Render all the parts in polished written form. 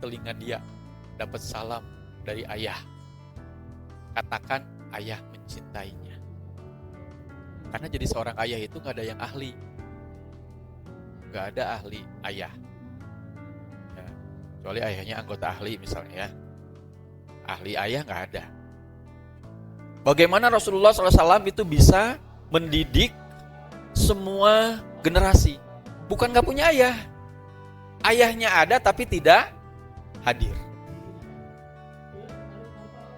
telinga dia dapat salam dari ayah, katakan ayah mencintainya. Karena jadi seorang ayah itu gak ada yang ahli. Gak ada ahli ayah ya, kecuali ayahnya anggota ahli misalnya ya. Ahli ayah gak ada. Bagaimana Rasulullah SAW itu bisa mendidik semua generasi. Bukan gak punya ayah. Ayahnya ada tapi tidak hadir.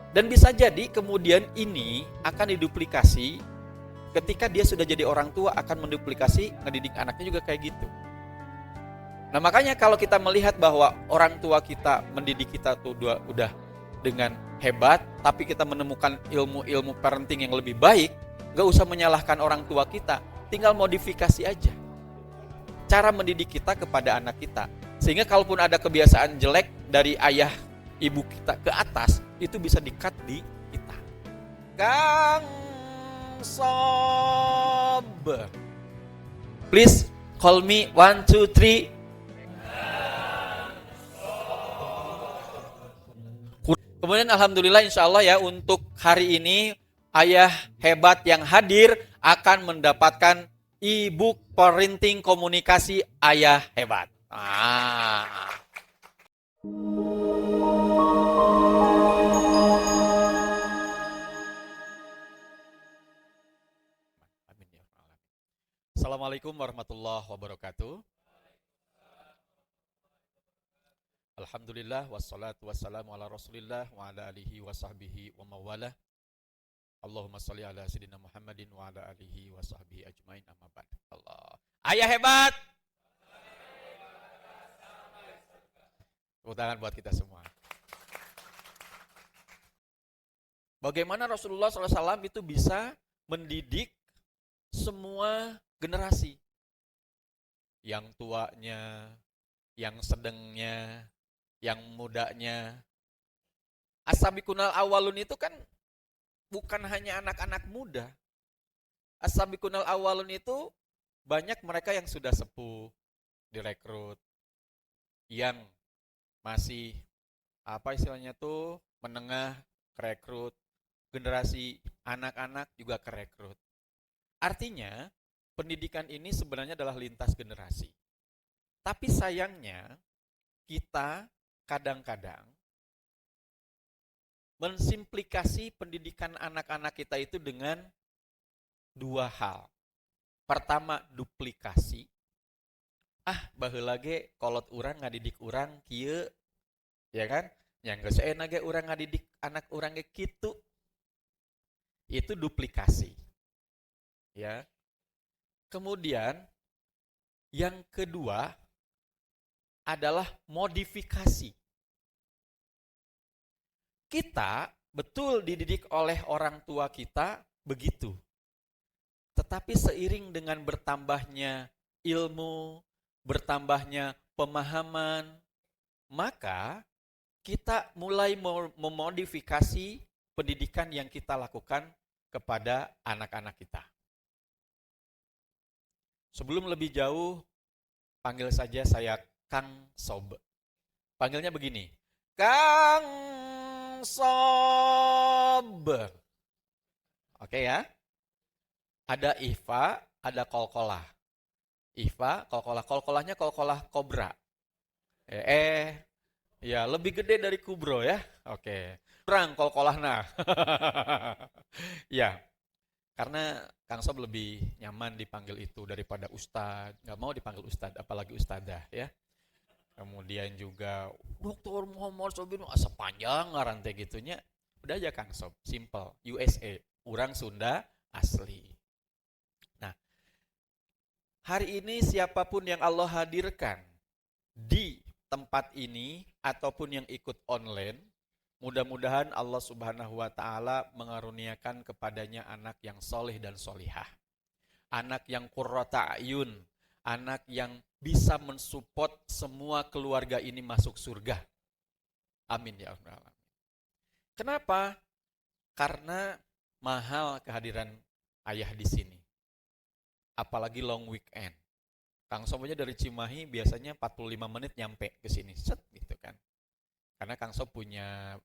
Dan bisa jadi kemudian ini akan diduplikasi ketika dia sudah jadi orang tua, akan menduplikasi ngedidik anaknya juga kayak gitu. Nah makanya kalau kita melihat bahwa orang tua kita mendidik kita tuh udah dengan hebat, tapi kita menemukan ilmu-ilmu parenting yang lebih baik, gak usah menyalahkan orang tua kita, tinggal modifikasi aja cara mendidik kita kepada anak kita. Sehingga kalaupun ada kebiasaan jelek dari ayah ibu kita ke atas, itu bisa di-cut di kita. Kang Sob, please call me 1, 2, 3. Kemudian alhamdulillah insya Allah ya, untuk hari ini ayah hebat yang hadir akan mendapatkan e-book parenting komunikasi ayah hebat. Assalamualaikum warahmatullahi wabarakatuh. Alhamdulillah wassalatu wassalamu ala Rasulillah wa ala alihi wa sahbihi wa mawalah. Allahumma sholli ala sayyidina Muhammadin wa ala alihi wa sahbihi ajmain, amma ba'd. Allah. Ayah hebat. Tepuk tangan buat kita semua. Bagaimana Rasulullah SAW itu bisa mendidik semua generasi. Yang tuanya, yang sedangnya, yang mudanya. As-sabiqunal awwalun itu kan bukan hanya anak-anak muda. As-sabiqunal awwalun itu banyak mereka yang sudah sepuh, direkrut, yang masih apa istilahnya tuh menengah, kerekrut, generasi anak-anak juga kerekrut. Artinya pendidikan ini sebenarnya adalah lintas generasi. Tapi sayangnya kita kadang-kadang mensimplikasi pendidikan anak-anak kita itu dengan dua hal. Pertama, duplikasi. Baheula ge kolot urang ngadidik urang kieu, ya kan? Yang geus euna ge urang ngadidik anak urang ge kitu. Itu duplikasi. Ya. Kemudian yang kedua adalah modifikasi. Kita betul dididik oleh orang tua kita begitu. Tetapi seiring dengan bertambahnya ilmu, bertambahnya pemahaman, maka kita mulai memodifikasi pendidikan yang kita lakukan kepada anak-anak kita. Sebelum lebih jauh, panggil saja saya Kang Sob. Panggilnya begini, Kang Sob. Oke ya. Ada Iva, ada Kolkolah. Iva, Kolkolah. Kolkolahnya Kolkolah kobra. Ya lebih gede dari kubro ya. Oke. Kurang Kolkolahna. Ya. Karena Kang Sob lebih nyaman dipanggil itu daripada Ustadz. Gak mau dipanggil Ustadz, apalagi Ustadzah ya. Kemudian juga Dr. Muhammad Sobin, sepanjang ngaran teh gitunya. Udah aja Kang Sob, simple. USA, orang Sunda asli. Nah, hari ini siapapun yang Allah hadirkan di tempat ini ataupun yang ikut online, mudah-mudahan Allah Subhanahu wa Ta'ala mengaruniakan kepadanya anak yang soleh dan solihah, anak yang qurrata ayun, anak yang bisa mensupport semua keluarga ini masuk surga. Amin ya Allah. Kenapa? Karena mahal kehadiran ayah di sini. Apalagi long weekend. Kang Sob aja dari Cimahi biasanya 45 menit nyampe ke sini. Set gitu kan. Karena Kang Sob punya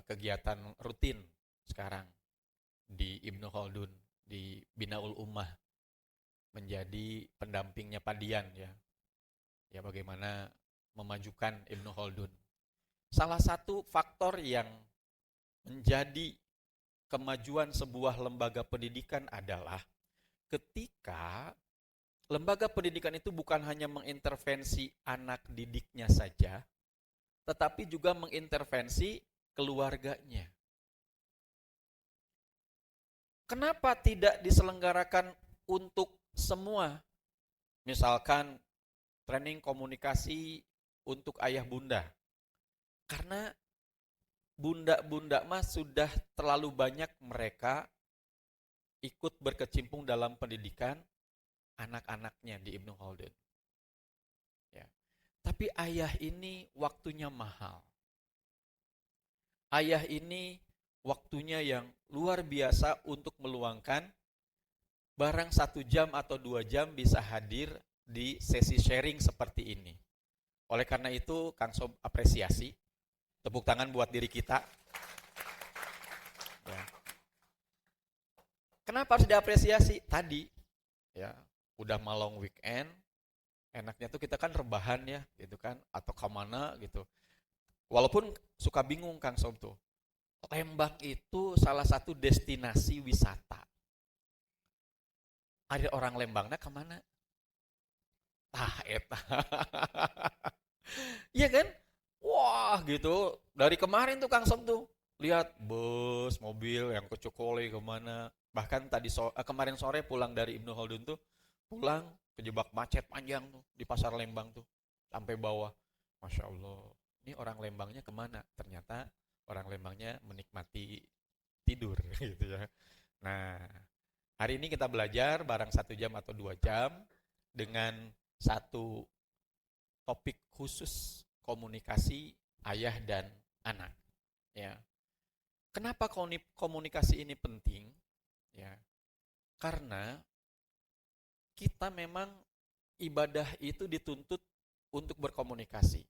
kegiatan rutin sekarang di Ibnu Khaldun, di Binaul Ummah, menjadi pendampingnya Pak Dian ya. Ya bagaimana memajukan Ibnu Khaldun. Salah satu faktor yang menjadi kemajuan sebuah lembaga pendidikan adalah ketika lembaga pendidikan itu bukan hanya mengintervensi anak didiknya saja, tetapi juga mengintervensi keluarganya. Kenapa tidak diselenggarakan untuk semua? Misalkan training komunikasi untuk ayah bunda. Karena bunda-bunda mah sudah terlalu banyak mereka ikut berkecimpung dalam pendidikan anak-anaknya di Ibnu Khaldun. Ya. Tapi ayah ini waktunya mahal. Ayah ini waktunya yang luar biasa untuk meluangkan barang 1 jam atau 2 jam bisa hadir di sesi sharing seperti ini. Oleh karena itu, Kang Sob apresiasi. Tepuk tangan buat diri kita. Ya. Kenapa harus diapresiasi? Tadi, ya, udah malong weekend, enaknya tuh kita kan rebahan ya, gitu kan, atau kemana gitu. Walaupun suka bingung Kang Sob tuh, Lembang itu salah satu destinasi wisata. Ada orang Lembangnya kemana? Eta. Iya kan? Wah gitu. Dari kemarin tuh Kang Sob tuh. Lihat bus, mobil yang ke Cokole kemana. Bahkan kemarin sore pulang dari Ibnu Khaldun tuh. Pulang kejebak macet panjang tuh. Di pasar Lembang tuh. Sampai bawah. Masya Allah. Ini orang Lembangnya kemana? Ternyata orang Lembangnya menikmati tidur gitu ya. Nah, hari ini kita belajar barang 1 jam atau 2 jam dengan satu topik khusus komunikasi ayah dan anak. Ya, kenapa komunikasi ini penting? Ya, karena kita memang ibadah itu dituntut untuk berkomunikasi.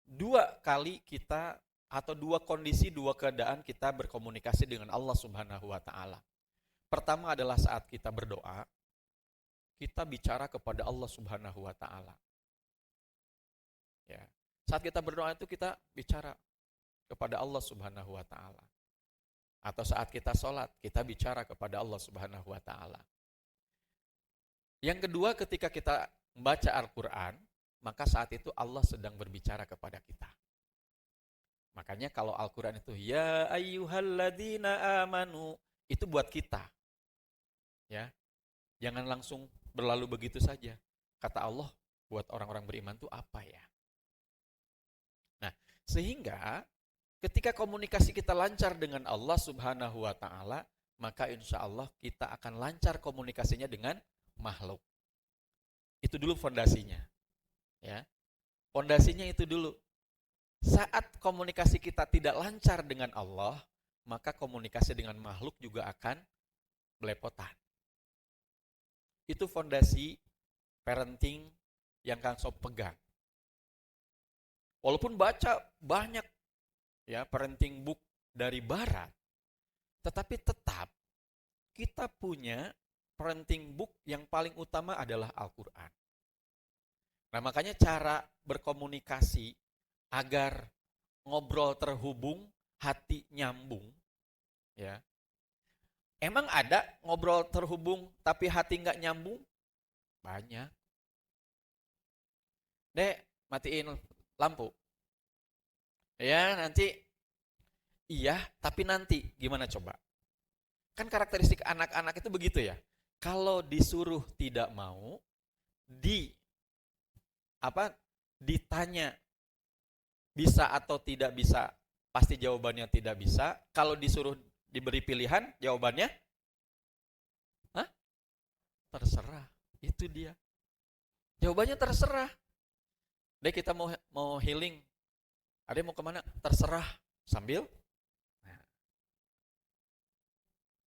2 kali kita atau 2 kondisi, 2 keadaan kita berkomunikasi dengan Allah Subhanahu wa Ta'ala. Pertama adalah saat kita berdoa, kita bicara kepada Allah Subhanahu wa Ta'ala. Ya. Saat kita berdoa itu kita bicara kepada Allah Subhanahu wa Ta'ala. Atau saat kita sholat, kita bicara kepada Allah Subhanahu wa Ta'ala. Yang kedua, ketika kita membaca Al-Quran, maka saat itu Allah sedang berbicara kepada kita. Makanya kalau Al-Quran itu ya ayyuhalladzina amanu, itu buat kita. Ya. Jangan langsung berlalu begitu saja. Kata Allah, buat orang-orang beriman itu apa ya? Nah, sehingga ketika komunikasi kita lancar dengan Allah Subhanahu wa Ta'ala, maka insya Allah kita akan lancar komunikasinya dengan makhluk. Itu dulu fondasinya. Ya. Fondasinya itu dulu. Saat komunikasi kita tidak lancar dengan Allah, maka komunikasi dengan makhluk juga akan belepotan. Itu fondasi parenting yang Kang Sob pegang. Walaupun baca banyak ya parenting book dari barat, tetapi tetap kita punya parenting book yang paling utama adalah Al-Quran. Nah, makanya cara berkomunikasi agar ngobrol terhubung, hati nyambung, ya. Emang ada ngobrol terhubung tapi hati nggak nyambung? Banyak. Dek, matiin lampu. Ya, nanti. Iya, tapi nanti. Gimana coba? Kan karakteristik anak-anak itu begitu ya. Kalau disuruh tidak mau, ditanya bisa atau tidak bisa, pasti jawabannya tidak bisa. Kalau disuruh diberi pilihan, jawabannya terserah. Itu dia. Jawabannya terserah. Dek, kita mau healing. Ada mau kemana? Terserah. Sambil. Nah.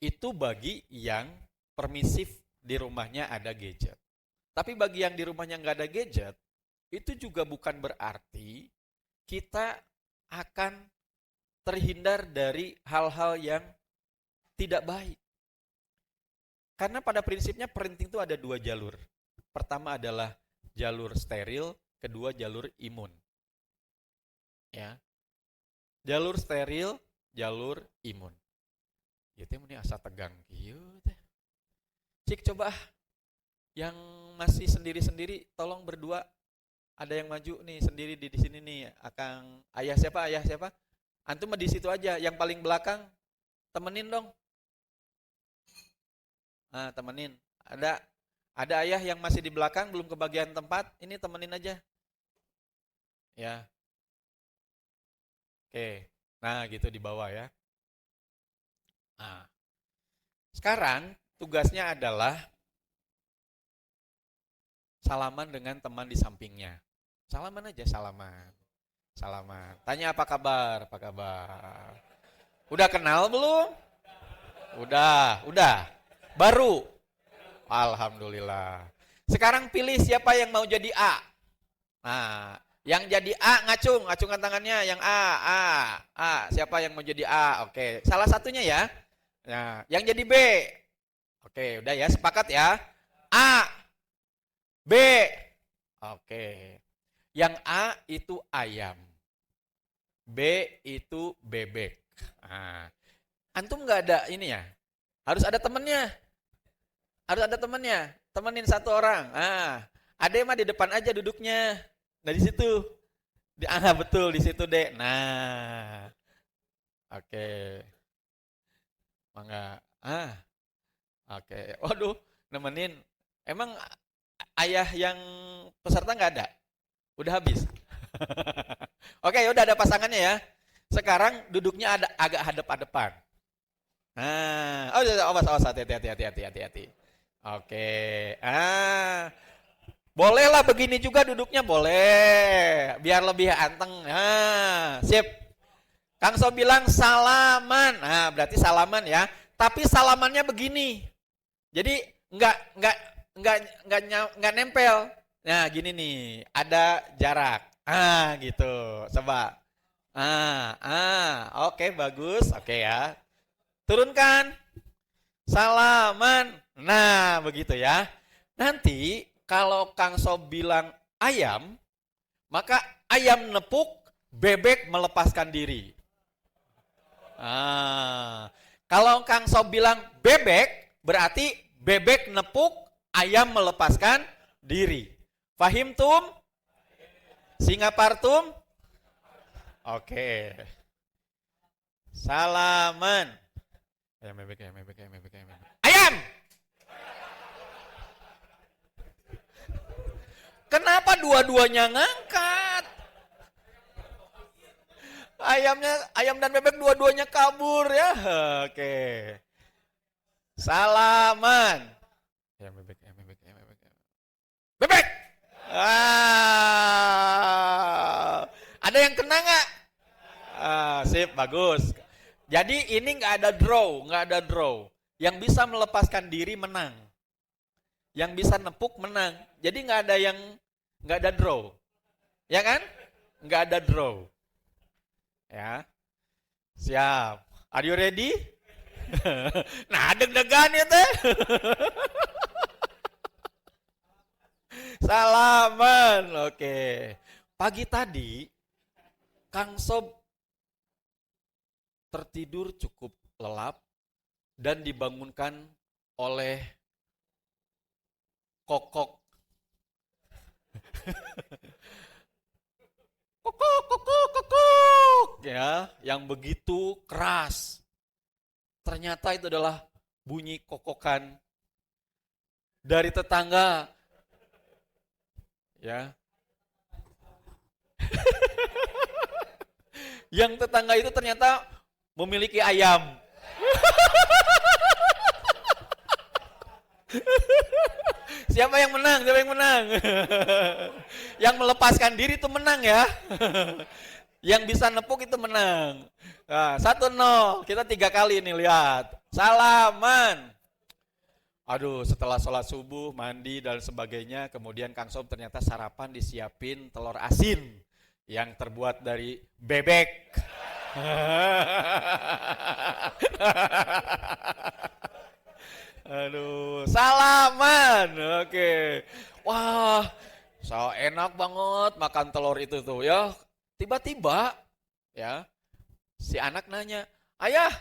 Itu bagi yang permisif di rumahnya ada gadget. Tapi bagi yang di rumahnya nggak ada gadget, itu juga bukan berarti kita akan terhindar dari hal-hal yang tidak baik. Karena pada prinsipnya parenting itu ada dua jalur. Pertama adalah jalur steril, kedua jalur imun. Ya. Jalur steril, jalur imun. Ya teh muni asa tegang kieu teh. Cik coba yang masih sendiri-sendiri tolong berdua. Ada yang maju nih sendiri di sini nih, Akang ayah siapa? Ayah siapa? Antum mah di situ aja, yang paling belakang temenin dong. Nah, temenin. Ada ayah yang masih di belakang belum kebagian tempat, ini temenin aja. Ya. Oke. Nah, gitu di bawah ya. Nah, sekarang tugasnya adalah salaman dengan teman di sampingnya. Salaman aja, salaman. Salaman. Tanya apa kabar? Apa kabar? Udah kenal belum? Udah. Baru. Alhamdulillah. Sekarang pilih siapa yang mau jadi A. Nah, yang jadi A ngacungkan tangannya yang A. Siapa yang mau jadi A? Oke, salah satunya ya. Nah, yang jadi B. Oke, udah ya, sepakat ya. A, B. Oke. Yang A itu ayam. B itu bebek. Nah, antum nggak ada ini ya? Harus ada temennya. Temenin satu orang. Ade mah di depan aja duduknya. Nah di situ. Betul di situ deh. Nah, oke. Mangga. Oke. Waduh, nemenin. Emang ayah yang peserta nggak ada? Udah habis. Oke, udah ada pasangannya ya. Sekarang duduknya ada agak hadap-hadapan. Nah, awas, hati-hati. Oke. Bolehlah begini juga duduknya, boleh. Biar lebih anteng. Sip. Kang So bilang salaman. Nah, berarti salaman ya. Tapi salamannya begini. Jadi enggak nempel. Nah, gini nih, ada jarak. Gitu. Coba. Oke, bagus. Oke ya. Turunkan. Salaman. Nah, begitu ya. Nanti kalau Kang Sob bilang ayam, maka ayam nepuk, bebek melepaskan diri. Kalau Kang Sob bilang bebek, berarti bebek nepuk, ayam melepaskan diri. Fahim tum? Singapartum? Oke. Salaman. Ayam bebek. Ayam! Kenapa dua-duanya ngangkat? Ayam dan bebek dua-duanya kabur ya. Oke. Salaman. Ayam bebek. Bebek. Ada yang kena nggak? Sip, bagus. Jadi ini nggak ada draw. Yang bisa melepaskan diri menang. Yang bisa nepuk menang. Jadi nggak ada draw, ya kan? Nggak ada draw. Ya, siap. Are you ready? Nah, deg-degan ya teh. Salaman, oke. Pagi tadi, Kang Sob tertidur cukup lelap dan dibangunkan oleh kokok. Kokok, ya, yang begitu keras. Ternyata itu adalah bunyi kokokan dari tetangga. Ya. Yang tetangga itu ternyata memiliki ayam. Siapa yang menang? Yang melepaskan diri itu menang ya. Yang bisa nepuk itu menang. Nah, 1-0. Kita 3 kali nih, lihat. Salaman. Aduh, setelah sholat subuh, mandi dan sebagainya, kemudian Kang Sob ternyata sarapan disiapin telur asin. yang terbuat dari bebek. Aduh, salaman. Oke. Wah, so enak banget makan telur itu tuh ya. Tiba-tiba ya, si anak nanya, "Ayah,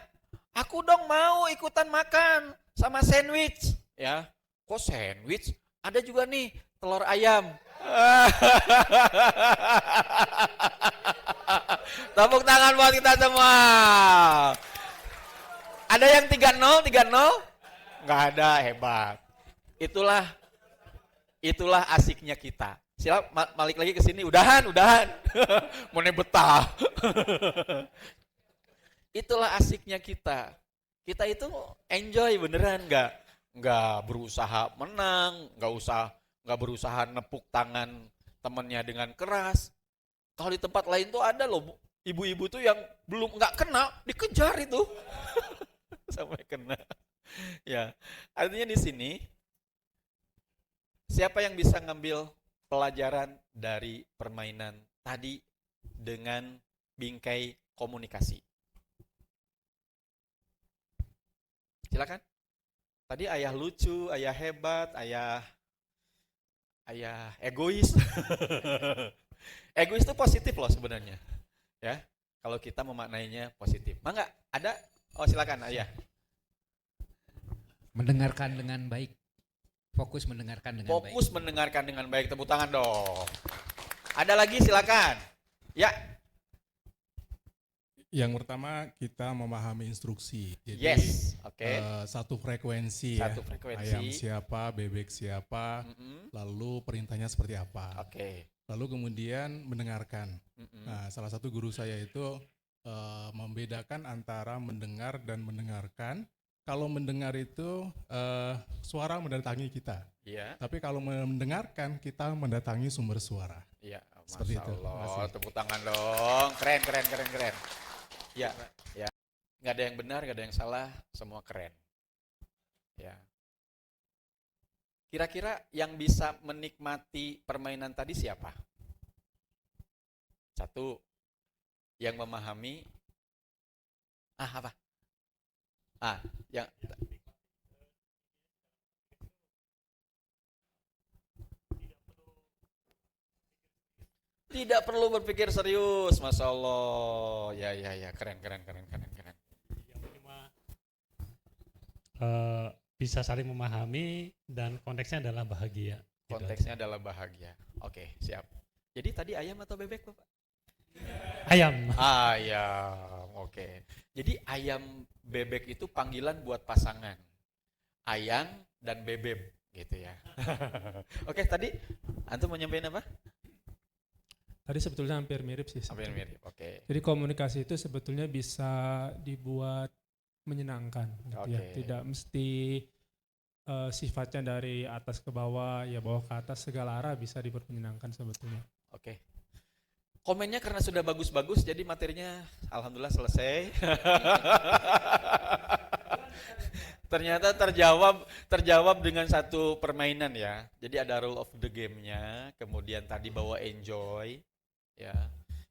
aku dong mau ikutan makan sama sandwich." Ya. Kok sandwich? Ada juga nih telur ayam. Tepuk tangan buat kita semua. Ada yang 3-0, 3-0? Nggak ada, hebat. Itulah itulah asiknya kita. Sila balik lagi ke sini, udahan. Mau betah. Itulah asiknya kita. Kita itu enjoy beneran, nggak berusaha menang, nggak berusaha nepuk tangan temennya dengan keras. Kalau di tempat lain tuh ada loh ibu-ibu tuh yang belum nggak kena dikejar itu sampai kena. Ya, artinya di sini siapa yang bisa ngambil pelajaran dari permainan tadi dengan bingkai komunikasi? Silakan. Tadi ayah lucu, ayah hebat, ayah egois. Egois itu positif loh sebenarnya. Ya, kalau kita memaknainya positif. Mangga, ada? Oh, silakan ayah. Mendengarkan dengan baik. Fokus mendengarkan dengan baik. Fokus mendengarkan dengan baik. Tepuk tangan dong. Ada lagi silakan. Ya. Yang pertama kita memahami instruksi. Jadi Yes, oke. Satu frekuensi Satu ya. frekuensi. Ayam siapa, bebek siapa, lalu perintahnya seperti apa. Oke. Lalu kemudian mendengarkan. Mm-mm. Nah, salah satu guru saya itu membedakan antara mendengar dan mendengarkan. Kalau mendengar itu suara mendatangi kita. Iya. Tapi kalau mendengarkan kita mendatangi sumber suara. Iya, Seperti Masya itu. Allah. Makasih. Tepuk tangan dong. Keren. Ya, ya. Nggak ada yang benar, nggak ada yang salah, semua keren. Ya. Kira-kira yang bisa menikmati permainan tadi siapa? Satu, yang memahami. Apa? Yang tidak perlu berpikir serius, Masya Allah. Ya, keren. Bisa saling memahami dan konteksnya adalah bahagia. Konteksnya adalah bahagia. Oke, siap. Jadi tadi ayam atau bebek, Bapak? Ayam. Ayam, oke. Jadi ayam bebek itu panggilan buat pasangan. Ayam dan bebek, gitu ya. Oke, tadi antum mau nyampein apa? Tadi sebetulnya hampir mirip sih. Hampir mirip, oke. Jadi komunikasi itu sebetulnya bisa dibuat menyenangkan, gitu ya. Oke. Tidak mesti sifatnya dari atas ke bawah, ya bawah ke atas, segala arah bisa dibuat menyenangkan sebetulnya. Oke. Komennya karena sudah bagus-bagus, jadi materinya alhamdulillah selesai. Ternyata terjawab dengan satu permainan ya. Jadi ada rule of the game-nya, kemudian tadi bawa enjoy, ya.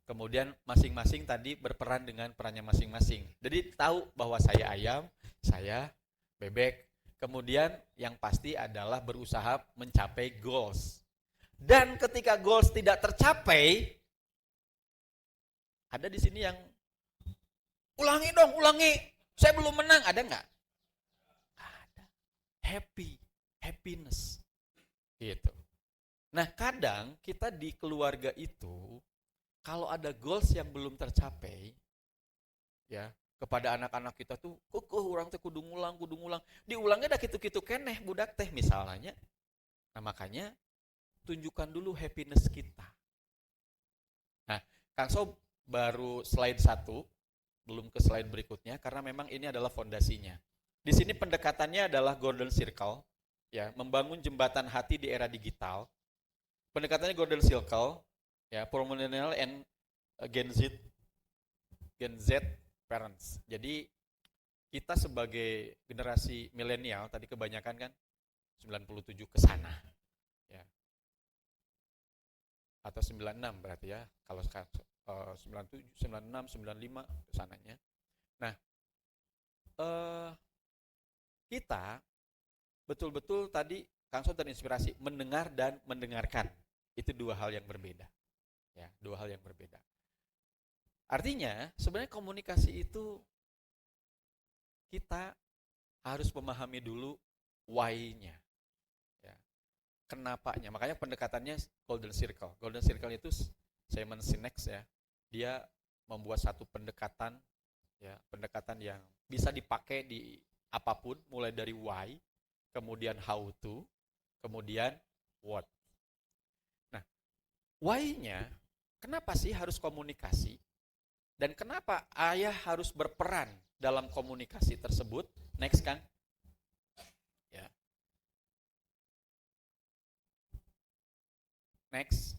Kemudian masing-masing tadi berperan dengan perannya masing-masing. Jadi tahu bahwa saya ayam, saya bebek. Kemudian yang pasti adalah berusaha mencapai goals. Dan ketika goals tidak tercapai, ada di sini yang ulangi, saya belum menang, ada nggak? Ada. Happiness, gitu. Nah kadang kita di keluarga itu, kalau ada goals yang belum tercapai, ya kepada anak-anak kita tuh, orang teh kudu ngulang, diulangnya dah gitu-gitu keneh budak teh misalnya. Nah makanya tunjukkan dulu happiness kita. Nah, Kang Sob baru slide 1, belum ke slide berikutnya karena memang ini adalah fondasinya. Di sini pendekatannya adalah golden circle, ya, membangun jembatan hati di era digital. Pendekatannya golden circle, ya, for millennial and Gen Z parents. Jadi kita sebagai generasi milenial tadi kebanyakan kan 97 ke sana. Ya. atau 96 berarti ya. Kalau sekarang 97, 96, 95 sananya. Nah, kita betul-betul tadi Kang Sob terinspirasi mendengar dan mendengarkan. Itu dua hal yang berbeda. Ya, dua hal yang berbeda. Artinya, sebenarnya komunikasi itu kita harus memahami dulu why-nya. Ya. Kenapanya. Makanya pendekatannya golden circle. Golden circle itu Simon Sinek ya. Dia membuat satu pendekatan ya, pendekatan yang bisa dipakai di apapun, mulai dari why, kemudian how to, kemudian what. Nah, why-nya, kenapa sih harus komunikasi? Dan kenapa ayah harus berperan dalam komunikasi tersebut? Next, Kang. Ya. Next.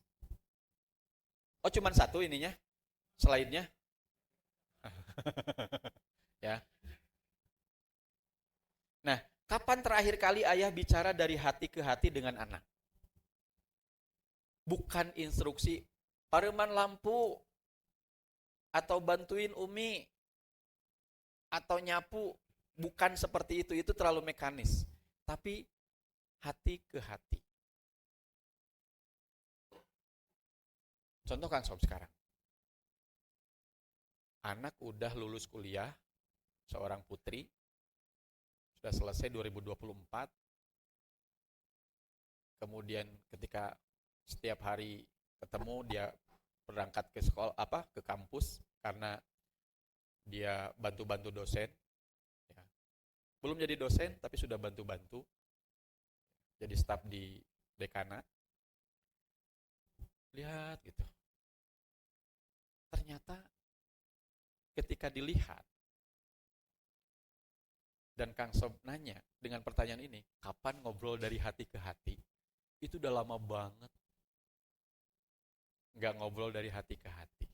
Oh, cuman satu ininya, slide-nya. Ya. Nah, kapan terakhir kali ayah bicara dari hati ke hati dengan anak? Bukan instruksi, pareman lampu, atau bantuin Umi, atau nyapu. Bukan seperti itu terlalu mekanis. Tapi hati ke hati. Contoh Kang Sob sekarang. Anak udah lulus kuliah, seorang putri, sudah selesai 2024. Kemudian ketika setiap hari ketemu, dia berangkat ke sekolah ke kampus karena dia bantu-bantu dosen. Ya. Belum jadi dosen tapi sudah bantu-bantu. Jadi staf di dekanat. Lihat gitu. Ternyata ketika dilihat dan Kang Sob nanya dengan pertanyaan ini, kapan ngobrol dari hati ke hati? Itu udah lama banget. Nggak ngobrol dari hati ke hati.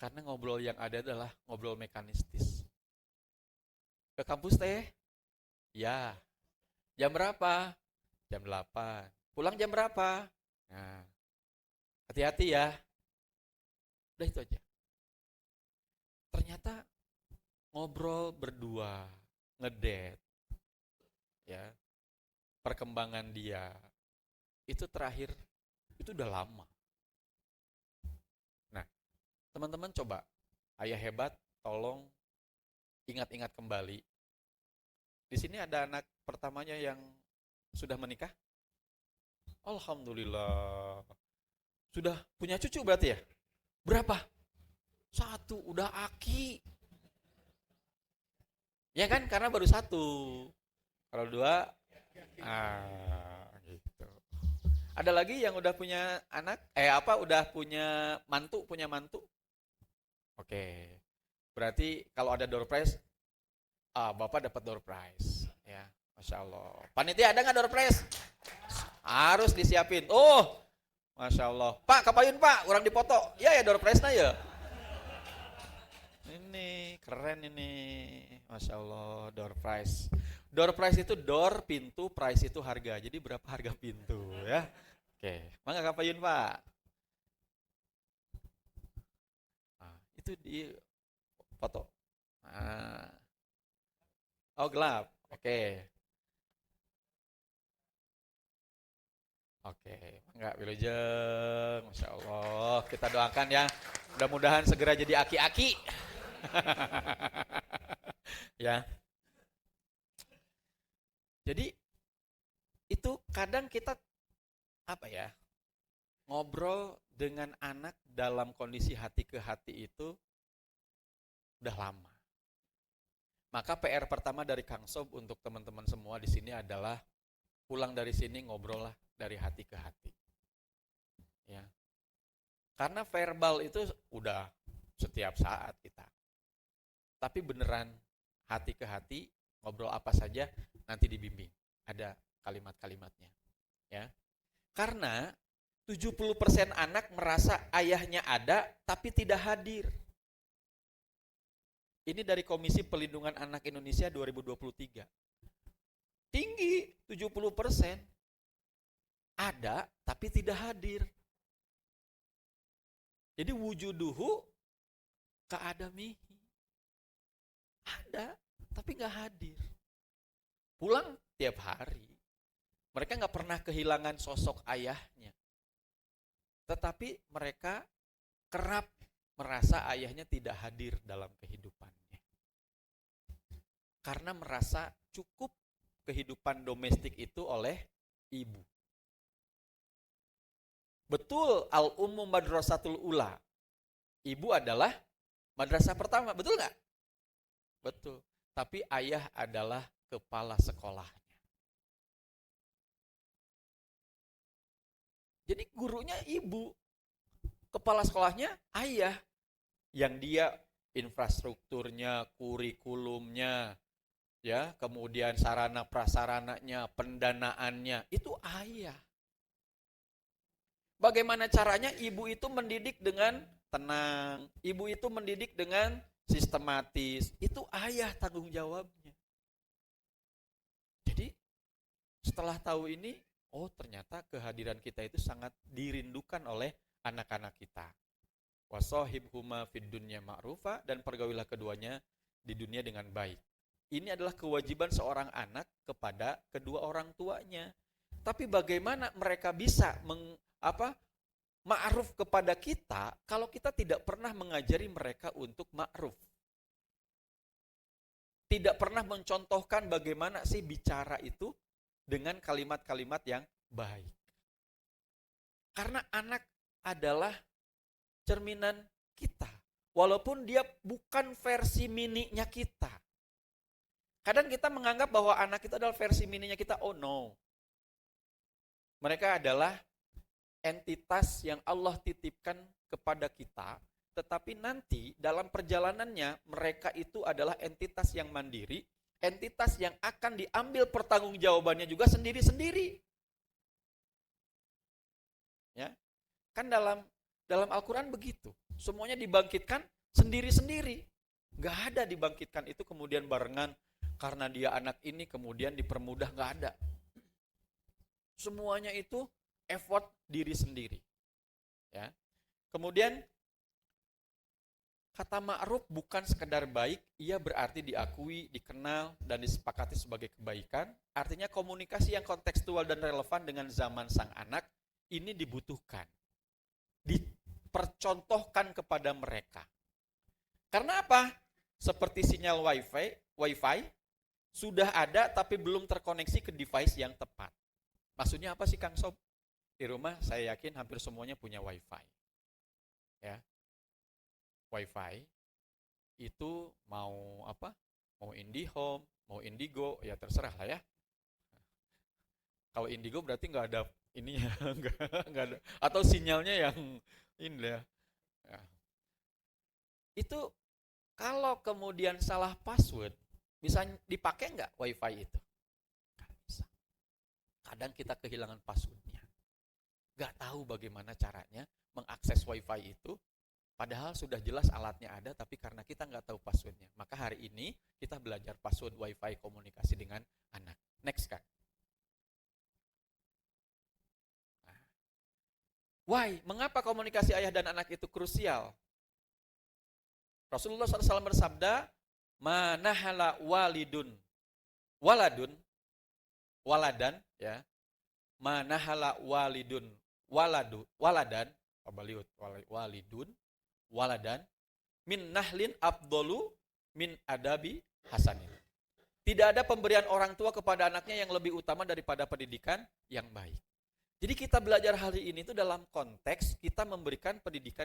Karena ngobrol yang ada adalah ngobrol mekanistis. Ke kampus teh? Ya. Jam berapa? Jam 8. Pulang jam berapa? Nah, hati-hati ya. Udah itu aja. Ternyata ngobrol berdua, ngedate, ya, perkembangan dia, itu terakhir, itu udah lama. Teman-teman coba, ayah hebat, tolong ingat-ingat kembali. Di sini ada anak pertamanya yang sudah menikah? Alhamdulillah. Sudah punya cucu berarti ya? Berapa? 1, udah aki. Ya kan, karena baru 1. Kalau 2, gitu. Ada lagi yang udah punya anak? Udah punya mantu? Oke, berarti kalau ada door prize, Bapak dapat door prize, ya, Masya Allah. Panitia ada nggak door prize? Harus disiapin. Oh, Masya Allah. Pak, kapayun Pak, orang dipoto. Ya door prize-nya ya. Ini keren ini, Masya Allah, door prize. Door prize itu door, pintu, prize itu harga. Jadi berapa harga pintu ya? Oke, mangga kapayun Pak. Itu di foto. Oh gelap, oke. Enggak wilujeng, Masya Allah. Kita doakan ya, mudah-mudahan segera jadi aki-aki. Ya. Jadi itu kadang kita ngobrol dengan anak dalam kondisi hati ke hati itu udah lama. Maka PR pertama dari Kang Sob untuk teman-teman semua di sini adalah pulang dari sini ngobrol lah dari hati ke hati. Ya. Karena verbal itu udah setiap saat kita. Tapi beneran hati ke hati ngobrol apa saja nanti dibimbing. Ada kalimat-kalimatnya. Ya. Karena 70% anak merasa ayahnya ada tapi tidak hadir. Ini dari Komisi Pelindungan Anak Indonesia 2023. Tinggi, 70%. Ada tapi tidak hadir. Jadi wujuduhu ka'adamihi. Ada, tapi nggak hadir. Pulang tiap hari. Mereka nggak pernah kehilangan sosok ayahnya. Tetapi mereka kerap merasa ayahnya tidak hadir dalam kehidupannya. Karena merasa cukup kehidupan domestik itu oleh ibu. Betul, al-ummu madrasatul ula. Ibu adalah madrasah pertama, betul nggak? Betul. Tapi ayah adalah kepala sekolahnya. Jadi gurunya ibu, kepala sekolahnya ayah. Yang dia infrastrukturnya, kurikulumnya, ya, kemudian sarana prasarananya, pendanaannya, itu ayah. Bagaimana caranya ibu itu mendidik dengan tenang, ibu itu mendidik dengan sistematis, itu ayah tanggung jawabnya. Jadi setelah tahu ini, oh ternyata kehadiran kita itu sangat dirindukan oleh anak-anak kita. Wasahibhuma fid dunya ma'rufa, dan pergaulilah keduanya di dunia dengan baik. Ini adalah kewajiban seorang anak kepada kedua orang tuanya. Tapi bagaimana mereka bisa ma'ruf kepada kita kalau kita tidak pernah mengajari mereka untuk ma'ruf? Tidak pernah mencontohkan bagaimana sih bicara itu dengan kalimat-kalimat yang baik. Karena anak adalah cerminan kita. Walaupun dia bukan versi mininya kita. Kadang kita menganggap bahwa anak itu adalah versi mininya kita. Oh no. Mereka adalah entitas yang Allah titipkan kepada kita, tetapi nanti dalam perjalanannya mereka itu adalah entitas yang mandiri, entitas yang akan diambil pertanggungjawabannya juga sendiri-sendiri. Ya. Kan dalam Al-Quran begitu. Semuanya dibangkitkan sendiri-sendiri. Gak ada dibangkitkan itu kemudian barengan karena dia anak ini kemudian dipermudah, gak ada. Semuanya itu effort diri sendiri. Ya. Kemudian kata ma'ruf bukan sekedar baik, ia berarti diakui, dikenal, dan disepakati sebagai kebaikan. Artinya komunikasi yang kontekstual dan relevan dengan zaman sang anak ini dibutuhkan. Dipercontohkan kepada mereka. Karena apa? Seperti sinyal wifi sudah ada tapi belum terkoneksi ke device yang tepat. Maksudnya apa sih Kang Sob? Di rumah saya yakin hampir semuanya punya wifi. Ya. Wifi itu mau apa? Mau IndiHome, mau Indigo, ya terserah lah ya. Kalau Indigo berarti nggak ada ininya, nggak ada. Atau sinyalnya yang ini ya. Ya. Itu kalau kemudian salah password, bisa dipakai nggak wifi itu? Nggak bisa. Kadang kita kehilangan passwordnya. Nggak tahu bagaimana caranya mengakses wifi itu, padahal sudah jelas alatnya ada, tapi karena kita nggak tahu passwordnya. Maka hari ini kita belajar password wifi komunikasi dengan anak. Next kan. Why? Mengapa komunikasi ayah dan anak itu krusial? Rasulullah SAW bersabda, manahala waladan, ya, manahala waladan min nahlin afdolu min adabi hasanin. Tidak ada pemberian orang tua kepada anaknya yang lebih utama daripada pendidikan yang baik. Jadi kita belajar hal ini itu dalam konteks kita memberikan pendidikan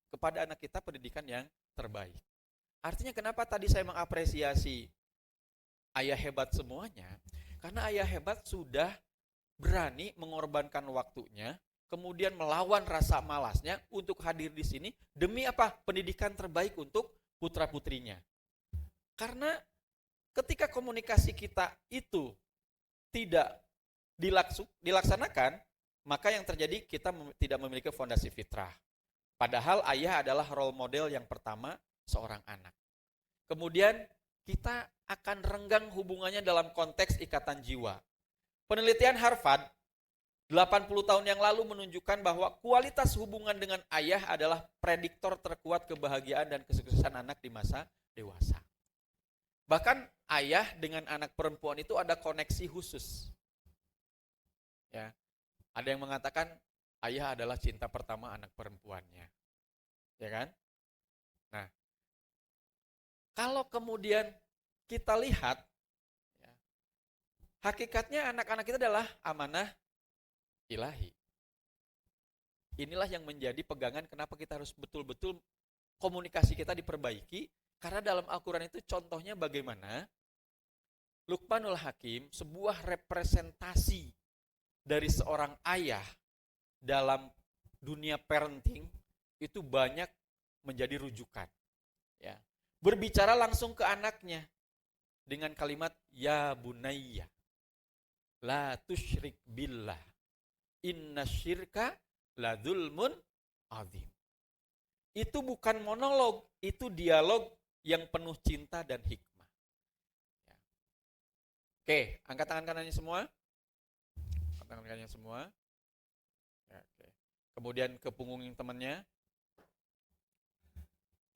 kepada anak kita, pendidikan yang terbaik. Artinya kenapa tadi saya mengapresiasi ayah hebat semuanya? Karena ayah hebat sudah berani mengorbankan waktunya, kemudian melawan rasa malasnya untuk hadir di sini demi apa? Pendidikan terbaik untuk putra-putrinya. Karena ketika komunikasi kita itu tidak dilaksanakan, maka yang terjadi kita tidak memiliki fondasi fitrah. Padahal ayah adalah role model yang pertama seorang anak. Kemudian kita akan renggang hubungannya dalam konteks ikatan jiwa. Penelitian Harvard 80 tahun yang lalu menunjukkan bahwa kualitas hubungan dengan ayah adalah prediktor terkuat kebahagiaan dan kesuksesan anak di masa dewasa. Bahkan ayah dengan anak perempuan itu ada koneksi khusus. Ya. Ada yang mengatakan ayah adalah cinta pertama anak perempuannya. Ya kan? Nah, kalau kemudian kita lihat, ya, hakikatnya anak-anak kita adalah amanah ilahi. Inilah yang menjadi pegangan kenapa kita harus betul-betul komunikasi kita diperbaiki, karena dalam Al-Quran itu contohnya bagaimana Luqmanul Hakim, sebuah representasi dari seorang ayah dalam dunia parenting, itu banyak menjadi rujukan. Ya. Berbicara langsung ke anaknya dengan kalimat ya bunayya la tusyrik billah inna syirka la dzulmun azim. Itu bukan monolog, itu dialog yang penuh cinta dan hikmah. Ya. Oke, angkat tangan kanannya semua. Angkat tangan kanannya semua. Ya, oke. Kemudian ke punggung temannya.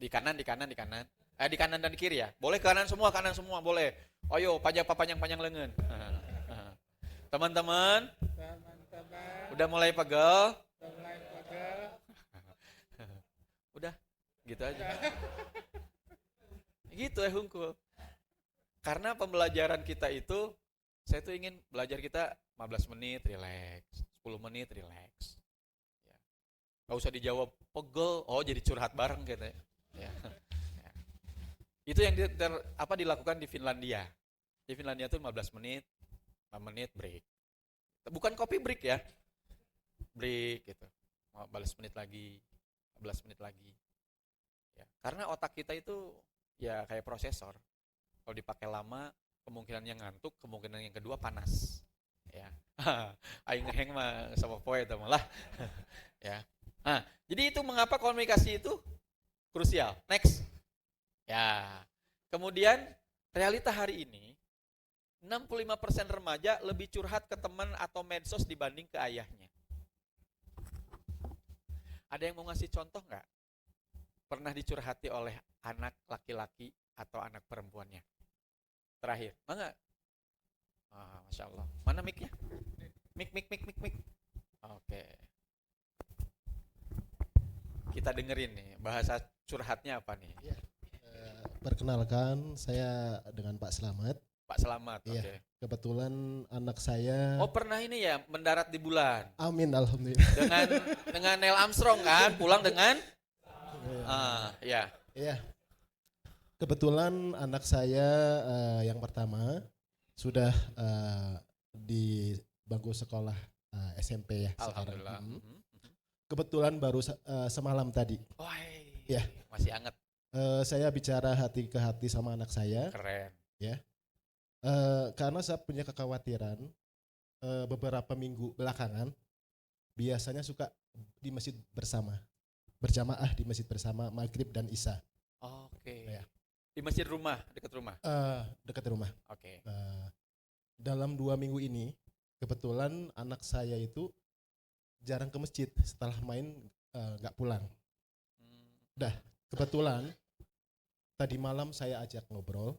Di kanan, di kanan, di kanan. Di kanan dan di kiri ya. Boleh kanan semua boleh. Ayo, panjang lengan. Teman-teman, udah mulai pegel? Udah, gitu aja. Gitu ya Hungkul. Karena pembelajaran kita itu, saya tuh ingin belajar kita 15 menit relax, 10 menit relax. Ya. Gak usah dijawab pegel, oh jadi curhat bareng gitu ya. Ya. Ya. Itu yang dilakukan di Finlandia. Di Finlandia tuh 15 menit, 5 menit break. Bukan kopi break ya. Break gitu. 15 menit lagi, 15 menit lagi. Ya, karena otak kita itu ya kayak prosesor. Kalau dipakai lama, kemungkinan yang ngantuk, kemungkinan yang kedua panas. Ya. Aing ngeheng mah sama poe itu malah. Ya. Nah, jadi itu mengapa komunikasi itu krusial. Next. Ya. Kemudian realita hari ini 65% remaja lebih curhat ke teman atau medsos dibanding ke ayahnya. Ada yang mau ngasih contoh nggak? Pernah dicurhati oleh anak laki-laki atau anak perempuannya? Terakhir, mana? Masya Allah. Mana mic-nya? Mic. Oke. Kita dengerin nih, bahasa curhatnya apa nih? Ya, perkenalkan, saya dengan Pak Slamet. Pak Selamat, Iya, oke. kebetulan anak saya. Oh pernah ini ya, mendarat di bulan. Amin, alhamdulillah. Dengan Neil Armstrong kan, pulang dengan? Ya. Iya, kebetulan anak saya yang pertama sudah di bangku sekolah SMP ya sekarang. Alhamdulillah. Kebetulan baru semalam tadi. Wah, Ya. masih anget. Saya bicara hati ke hati sama anak saya. Keren. Ya. Karena saya punya kekhawatiran beberapa minggu belakangan biasanya suka di masjid bersama, berjamaah di masjid bersama maghrib dan isya. Oke. Ya. Di masjid rumah, dekat rumah. Dekat rumah. Oke. Dalam 2 minggu ini kebetulan anak saya itu jarang ke masjid, setelah main nggak pulang. Dah kebetulan tadi malam saya ajak ngobrol.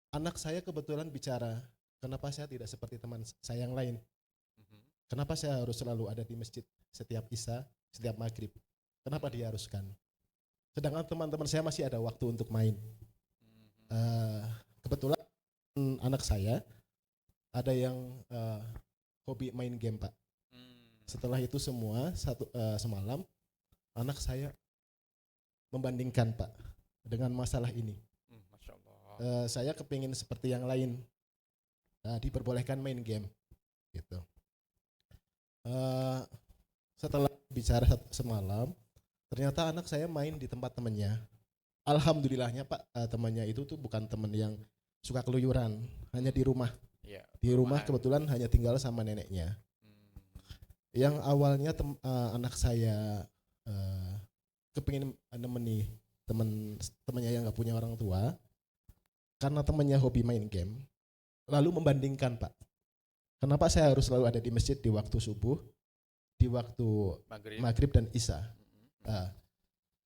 Anak saya kebetulan bicara, kenapa saya tidak seperti teman saya yang lain? Kenapa saya harus selalu ada di masjid setiap isya, setiap maghrib? Kenapa diharuskan? Sedangkan teman-teman saya masih ada waktu untuk main. Kebetulan anak saya ada yang hobi main game, Pak. Setelah itu semua semalam anak saya membandingkan, Pak, dengan masalah ini. Masya Allah. Saya kepingin seperti yang lain, diperbolehkan main game gitu. Setelah bicara semalam, ternyata anak saya main di tempat temannya. Alhamdulillahnya Pak, temannya itu tuh bukan teman yang suka keluyuran, hanya di rumah. Ya, Di rumah kebetulan hanya tinggal sama neneknya. Yang awalnya anak saya kepingin nemeni temannya yang nggak punya orang tua, karena temannya hobi main game, lalu membandingkan, Pak. Kenapa saya harus selalu ada di masjid di waktu subuh, di waktu Maghrib. maghrib dan isya?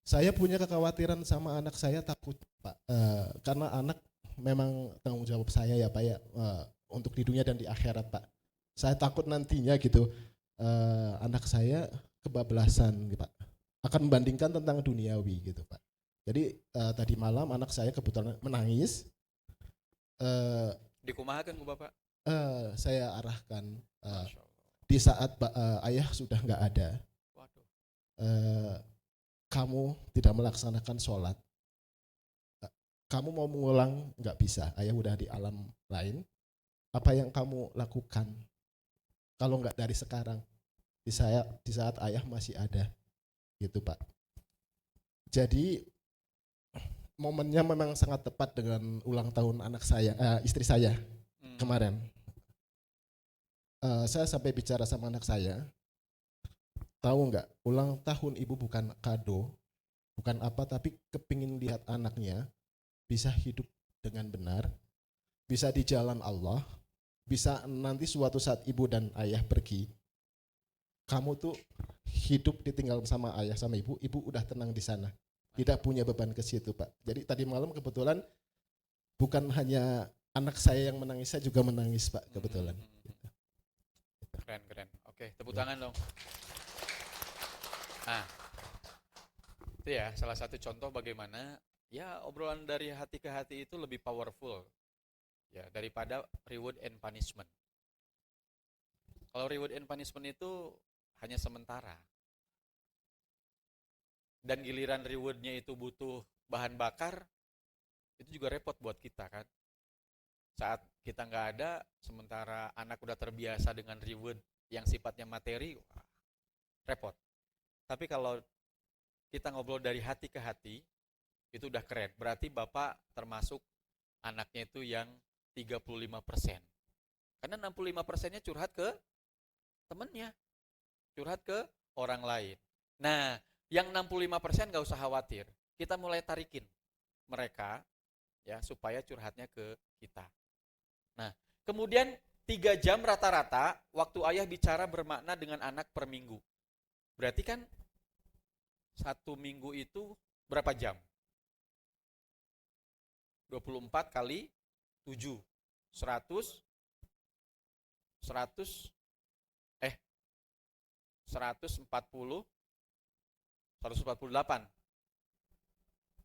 Saya punya kekhawatiran sama anak saya, takut Pak, karena anak memang tanggung jawab saya ya Pak ya, untuk di dunia dan di akhirat Pak. Saya takut nantinya gitu anak saya kebablasan gitu, Pak, akan membandingkan tentang duniawi gitu Pak. Jadi tadi malam anak saya kebetulan menangis, Dikumahakan ku Bapak. saya arahkan Masya Allah. di saat ayah sudah nggak ada, Waduh. kamu tidak melaksanakan sholat, kamu mau mengulang nggak bisa, ayah udah di alam lain. Apa yang kamu lakukan kalau nggak dari sekarang, di saat ayah masih ada, gitu Pak. Jadi momennya memang sangat tepat dengan ulang tahun anak saya, istri saya kemarin. Saya sampai bicara sama anak saya, tahu nggak, ulang tahun ibu bukan kado, bukan apa, tapi kepingin lihat anaknya bisa hidup dengan benar, bisa di jalan Allah, bisa nanti suatu saat ibu dan ayah pergi, kamu tuh hidup ditinggal sama ayah sama ibu udah tenang di sana, tidak punya beban ke situ Pak. Jadi tadi malam kebetulan bukan hanya anak saya yang menangis, saya juga menangis Pak kebetulan. Keren. Oke, tepuk tangan dong. Nah, itu ya salah satu contoh bagaimana ya obrolan dari hati ke hati itu lebih powerful ya daripada reward and punishment. Kalau reward and punishment itu hanya sementara. Dan giliran rewardnya itu butuh bahan bakar, itu juga repot buat kita kan. Saat kita nggak ada, sementara anak udah terbiasa dengan reward yang sifatnya materi, wah, repot. Tapi kalau kita ngobrol dari hati ke hati, itu udah keren. Berarti Bapak termasuk anaknya itu yang 35%. Karena 65%-nya curhat ke temennya, curhat ke orang lain. Nah, yang 65% nggak usah khawatir. Kita mulai tarikin mereka ya supaya curhatnya ke kita. Nah, kemudian 3 jam rata-rata waktu ayah bicara bermakna dengan anak per minggu. Berarti kan 1 minggu itu berapa jam? 24 kali 7. 148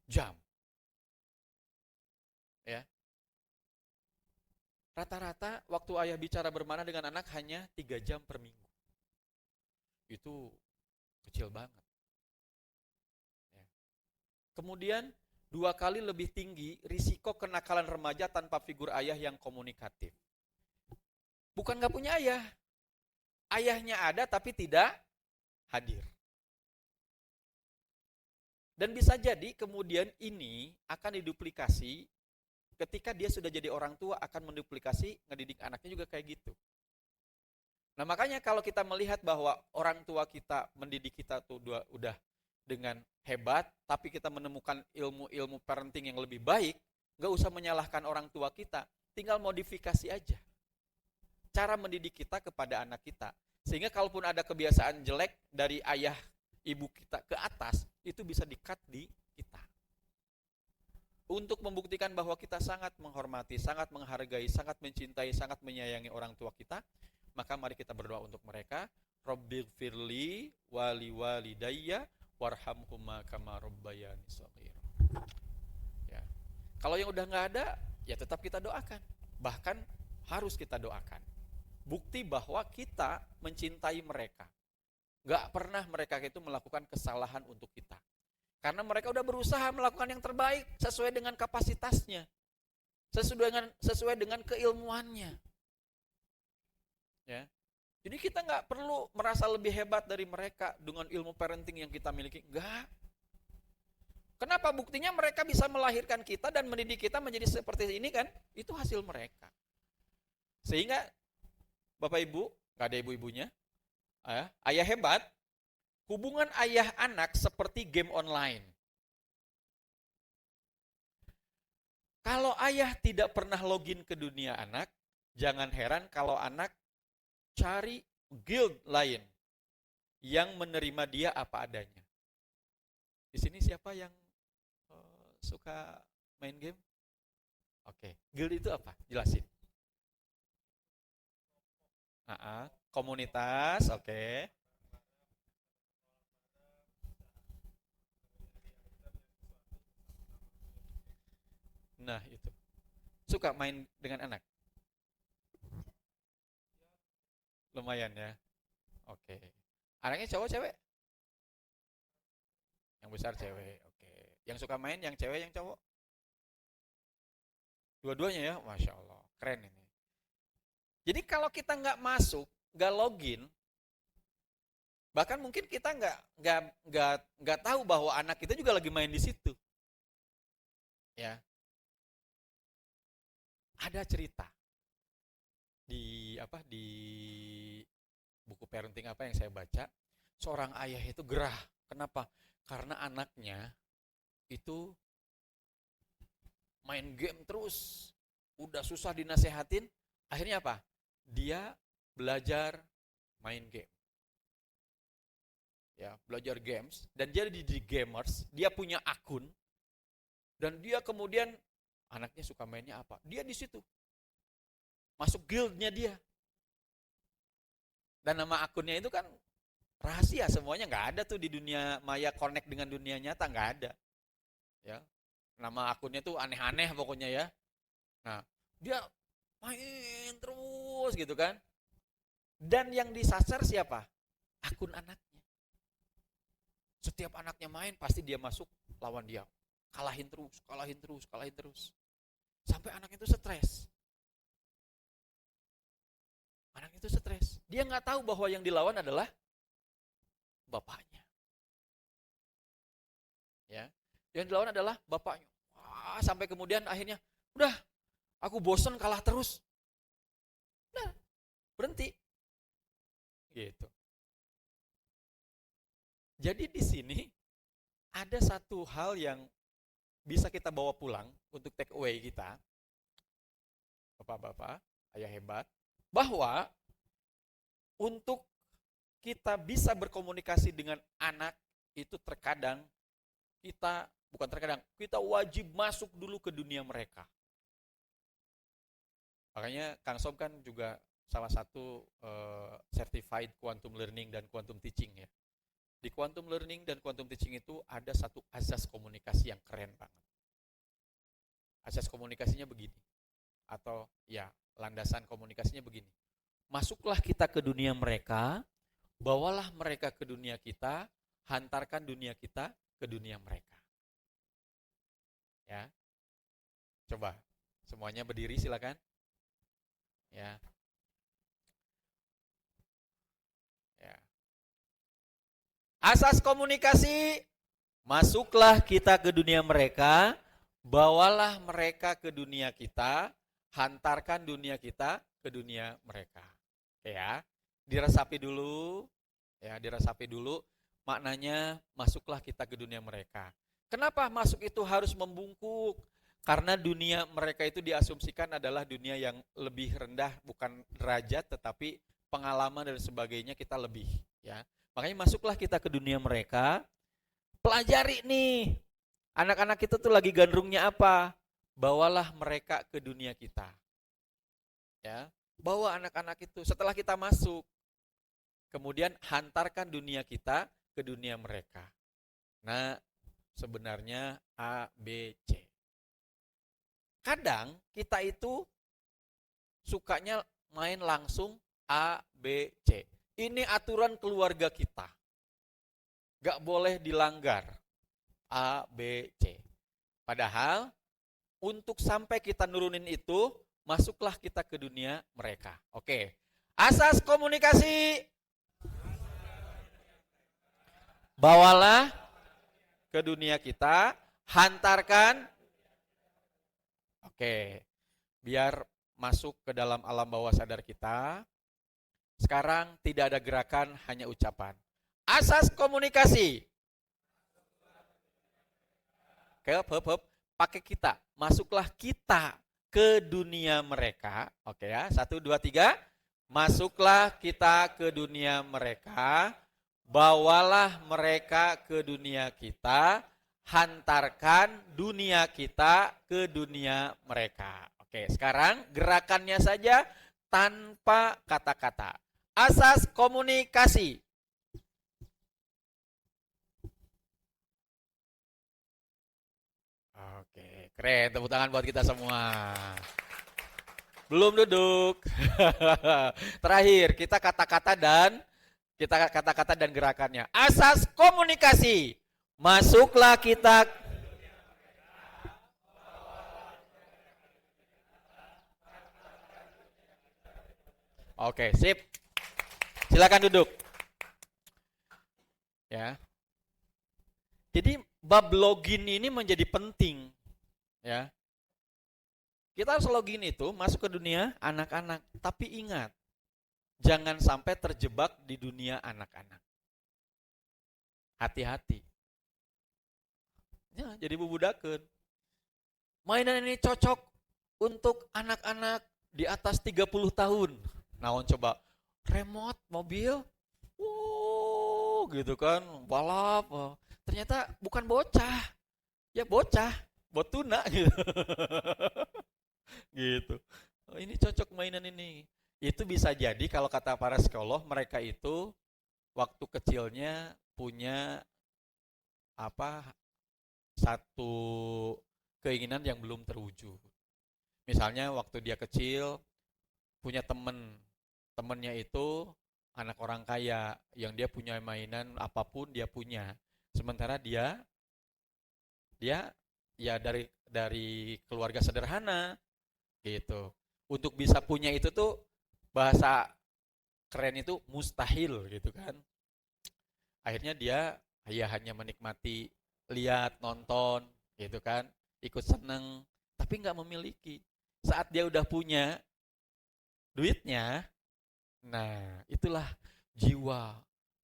jam. Ya. Rata-rata waktu ayah bicara bermakna dengan anak hanya 3 jam per minggu. Itu kecil banget. Ya. Kemudian 2 kali lebih tinggi risiko kenakalan remaja tanpa figur ayah yang komunikatif. Bukan gak punya ayah. Ayahnya ada tapi tidak hadir. Dan bisa jadi kemudian ini akan diduplikasi ketika dia sudah jadi orang tua, akan menduplikasi ngedidik anaknya juga kayak gitu. Nah makanya kalau kita melihat bahwa orang tua kita mendidik kita tuh udah dengan hebat, tapi kita menemukan ilmu-ilmu parenting yang lebih baik, gak usah menyalahkan orang tua kita, tinggal modifikasi aja cara mendidik kita kepada anak kita. Sehingga kalaupun ada kebiasaan jelek dari ayah ibu kita ke atas, itu bisa di-cut di kita. Untuk membuktikan bahwa kita sangat menghormati, sangat menghargai, sangat mencintai, sangat menyayangi orang tua kita, maka mari kita berdoa untuk mereka. Rabbighfirli wali walidayya warhamhuma kama rabbayani shaghira. Ya. Kalau yang udah nggak ada, ya tetap kita doakan. Bahkan harus kita doakan. Bukti bahwa kita mencintai mereka. Gak pernah mereka itu melakukan kesalahan untuk kita. Karena mereka udah berusaha melakukan yang terbaik sesuai dengan kapasitasnya. Sesuai dengan keilmuannya. Ya. Jadi kita gak perlu merasa lebih hebat dari mereka dengan ilmu parenting yang kita miliki. Enggak. Kenapa? Buktinya mereka bisa melahirkan kita dan mendidik kita menjadi seperti ini kan? Itu hasil mereka. Sehingga Bapak Ibu, gak ada ibu-ibunya, ayah hebat, hubungan ayah anak seperti game online. Kalau ayah tidak pernah login ke dunia anak, jangan heran kalau anak cari guild lain yang menerima dia apa adanya. Di sini siapa yang suka main game? Oke, guild itu apa? Jelasin. Komunitas, oke. Nah, itu. Suka main dengan anak? Lumayan ya. Oke. Anaknya cowok cewek? Yang besar cewek, oke. Yang suka main yang cewek yang cowok? Dua-duanya ya, Masya Allah. Keren ini. Jadi kalau kita nggak masuk, nggak login, bahkan mungkin kita nggak tahu bahwa anak kita juga lagi main di situ. Ya. Ada cerita di buku parenting apa yang saya baca, seorang ayah itu gerah. Kenapa? Karena anaknya itu main game terus, udah susah dinasehatin, akhirnya apa? Dia belajar main game. Ya, belajar games dan dia di gamers, dia punya akun dan dia kemudian anaknya suka mainnya apa? Dia di situ. Masuk guildnya dia. Dan nama akunnya itu kan rahasia, semuanya nggak ada tuh di dunia maya connect dengan dunia nyata, nggak ada. Ya. Nama akunnya tuh aneh-aneh pokoknya ya. Nah, dia main terus gitu kan. Dan yang disasar siapa? Akun anaknya. Setiap anaknya main pasti dia masuk lawan dia. Kalahin terus. Sampai anak itu stres. Dia nggak tahu bahwa yang dilawan adalah bapaknya. Ya, yang dilawan adalah bapaknya. Wah, sampai kemudian akhirnya, udah, aku bosen kalah terus. Nah, berhenti. Gitu. Jadi di sini ada satu hal yang bisa kita bawa pulang untuk take away kita, bapak-bapak, ayah hebat, bahwa untuk kita bisa berkomunikasi dengan anak itu terkadang kita wajib masuk dulu ke dunia mereka. Makanya Kang Sob kan juga salah satu certified quantum learning dan quantum teaching ya. Di quantum learning dan quantum teaching itu ada satu azas komunikasi yang keren banget. Azas komunikasinya begini, atau ya landasan komunikasinya begini. Masuklah kita ke dunia mereka, bawalah mereka ke dunia kita, hantarkan dunia kita ke dunia mereka. Ya, coba semuanya berdiri silakan. Ya. Asas komunikasi, masuklah kita ke dunia mereka, bawalah mereka ke dunia kita, hantarkan dunia kita ke dunia mereka. Oke ya, diresapi dulu, maknanya masuklah kita ke dunia mereka. Kenapa masuk itu harus membungkuk? Karena dunia mereka itu diasumsikan adalah dunia yang lebih rendah, bukan derajat, tetapi pengalaman dan sebagainya kita lebih. Ya. Makanya masuklah kita ke dunia mereka, pelajari nih, anak-anak kita tuh lagi gandrungnya apa, bawalah mereka ke dunia kita. Ya, bawa anak-anak itu setelah kita masuk, kemudian hantarkan dunia kita ke dunia mereka. Nah, sebenarnya A, B, C. Kadang kita itu sukanya main langsung A, B, C. Ini aturan keluarga kita. Gak boleh dilanggar. A, B, C. Padahal untuk sampai kita nurunin itu, masuklah kita ke dunia mereka. Oke. Asas komunikasi. Bawalah ke dunia kita, hantarkan. Oke. Biar masuk ke dalam alam bawah sadar kita. Sekarang tidak ada gerakan, hanya ucapan. Asas komunikasi. Oke, pakai kita. Masuklah kita ke dunia mereka. Oke ya, 1, 2, 3. Masuklah kita ke dunia mereka, bawalah mereka ke dunia kita, hantarkan dunia kita ke dunia mereka. Oke, sekarang gerakannya saja tanpa kata-kata. Asas komunikasi. Oke, keren. Tepuk tangan buat kita semua. Belum duduk. Terakhir, kita kata-kata dan gerakannya. Asas komunikasi. Masuklah kita. Oke, sip. Silakan duduk. Ya. Jadi bab login ini menjadi penting, ya. Kita harus login itu masuk ke dunia anak-anak, tapi ingat, jangan sampai terjebak di dunia anak-anak. Hati-hati. Ya, jadi bubudakeun. Mainan ini cocok untuk anak-anak di atas 30 tahun. Naon coba? Remote mobil? Gitu kan, balap. Ternyata bukan bocah. Ya bocah, botuna gitu. Gitu. Oh, ini cocok mainan ini. Itu bisa jadi kalau kata para psikolog, mereka itu waktu kecilnya punya satu keinginan yang belum terwujud. Misalnya waktu dia kecil punya temennya itu anak orang kaya yang dia punya mainan apapun dia punya. Sementara dia ya dari keluarga sederhana gitu. Untuk bisa punya itu tuh bahasa keren itu mustahil gitu kan. Akhirnya dia ya hanya menikmati lihat, nonton gitu kan, ikut seneng, tapi nggak memiliki. Saat dia udah punya duitnya, nah itulah jiwa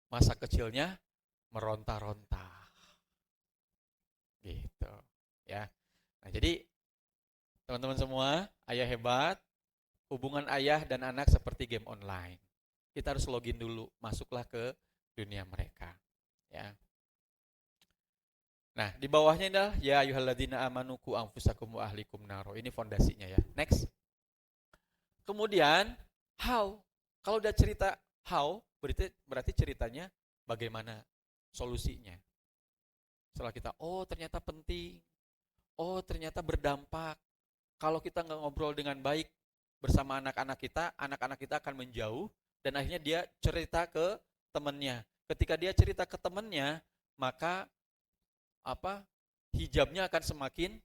masa kecilnya meronta-ronta. Gitu ya. Nah, jadi teman-teman semua, ayah hebat, hubungan ayah dan anak seperti game online. Kita harus login dulu, masuklah ke dunia mereka. Ya. Nah, di bawahnya adalah ya ayyuhalladzina amanu qu anfusakum wa ahlikum naro. Ini fondasinya ya. Next. Kemudian how. Kalau udah cerita how, berarti ceritanya bagaimana solusinya. Setelah kita, oh ternyata penting. Oh ternyata berdampak. Kalau kita nggak ngobrol dengan baik bersama anak-anak kita akan menjauh dan akhirnya dia cerita ke temannya. Ketika dia cerita ke temannya, maka hijabnya akan semakin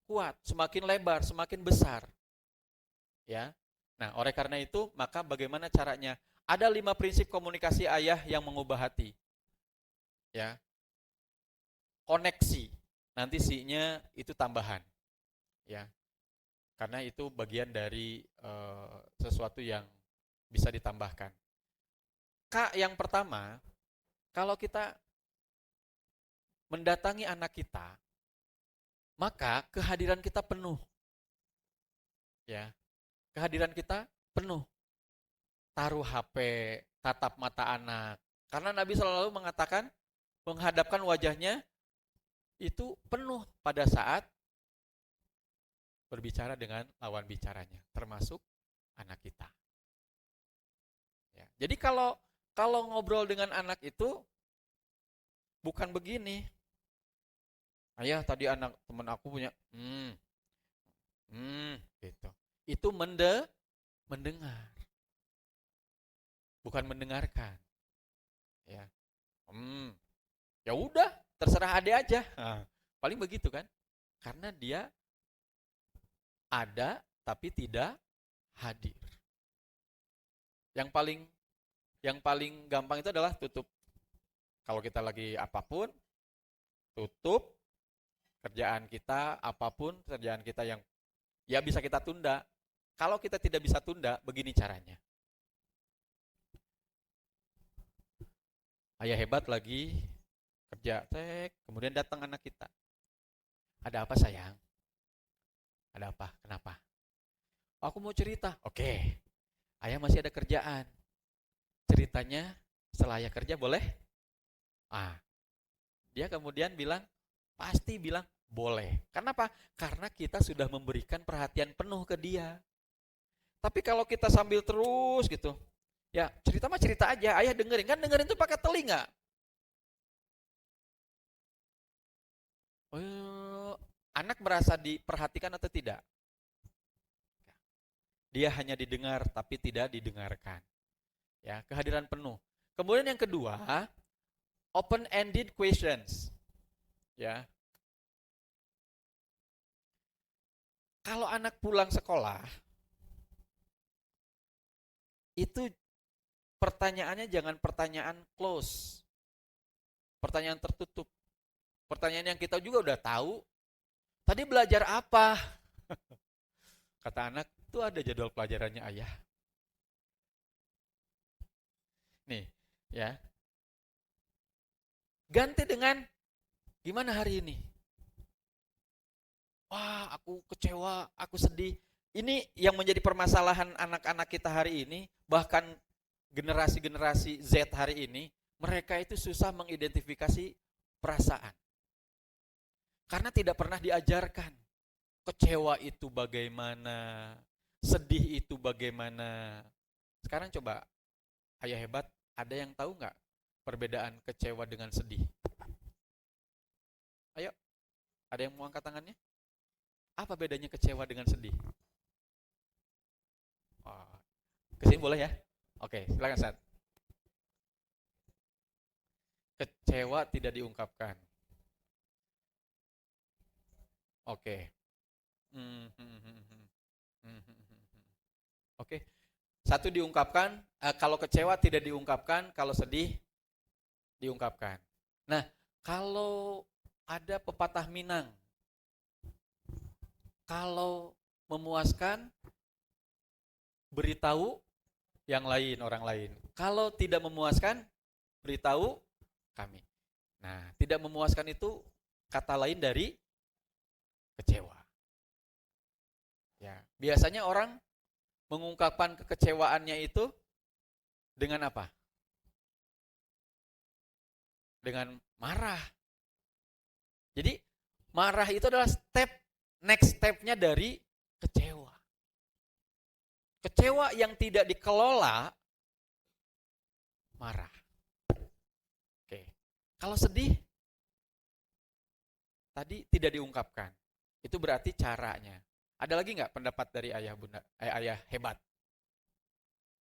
kuat, semakin lebar, semakin besar. Ya. Nah, oleh karena itu, maka bagaimana caranya? Ada 5 prinsip komunikasi ayah yang mengubah hati. Ya. Koneksi. Nanti C-nya itu tambahan. Ya. Karena itu bagian dari sesuatu yang bisa ditambahkan. K yang pertama, kalau kita mendatangi anak kita, maka kehadiran kita penuh. Ya. Kehadiran kita penuh. Taruh HP, tatap mata anak. Karena Nabi selalu mengatakan menghadapkan wajahnya itu penuh pada saat berbicara dengan lawan bicaranya, termasuk anak kita. Ya. Jadi kalau ngobrol dengan anak itu bukan begini. Ayah tadi anak teman aku punya, gitu. Itu mendengar, bukan mendengarkan. Ya, ya udah, terserah ade aja. Nah, paling begitu kan? Karena dia ada tapi tidak hadir. Yang paling gampang itu adalah tutup. Kalau kita lagi apapun, tutup kerjaan kita, apapun kerjaan kita yang ya bisa kita tunda. Kalau kita tidak bisa tunda, begini caranya. Ayah hebat lagi kerja, kemudian datang anak kita. Ada apa sayang? Ada apa? Kenapa? Aku mau cerita. Oke. ayah masih ada kerjaan. Ceritanya setelah ayah kerja boleh? Dia kemudian pasti bilang boleh. Kenapa? Karena kita sudah memberikan perhatian penuh ke dia. Tapi kalau kita sambil terus gitu, ya cerita mah cerita aja, ayah dengerin. Kan dengerin tuh pakai telinga. Anak merasa diperhatikan atau tidak? Dia hanya didengar tapi tidak didengarkan. Ya, kehadiran penuh. Kemudian yang kedua, open-ended questions. Ya. Kalau anak pulang sekolah, itu pertanyaannya jangan pertanyaan close. Pertanyaan tertutup. Pertanyaan yang kita juga udah tahu. Tadi belajar apa? Kata anak, itu ada jadwal pelajarannya ayah. Nih, ya. Ganti dengan gimana hari ini? Wah, aku kecewa, aku sedih. Ini yang menjadi permasalahan anak-anak kita hari ini, bahkan generasi-generasi Z hari ini, mereka itu susah mengidentifikasi perasaan. Karena tidak pernah diajarkan. Kecewa itu bagaimana, sedih itu bagaimana. Sekarang coba, ayah hebat, ada yang tahu nggak perbedaan kecewa dengan sedih? Ayo, ada yang mau angkat tangannya? Apa bedanya kecewa dengan sedih? Kesini boleh ya? Oke, silakan Sat. Kecewa tidak diungkapkan. Oke. Oke. Satu diungkapkan, kalau kecewa tidak diungkapkan, kalau sedih diungkapkan. Nah, kalau ada pepatah Minang, kalau memuaskan, beritahu yang lain, orang lain. Kalau tidak memuaskan, beritahu kami. Nah, tidak memuaskan itu kata lain dari kecewa. Ya, biasanya orang mengungkapkan kekecewaannya itu dengan apa? Dengan marah. Jadi, marah itu adalah next step-nya dari kecewa. Kecewa yang tidak dikelola, marah. Oke. Kalau sedih, tadi tidak diungkapkan. Itu berarti caranya. Ada lagi nggak pendapat dari ayah bunda, ayah hebat?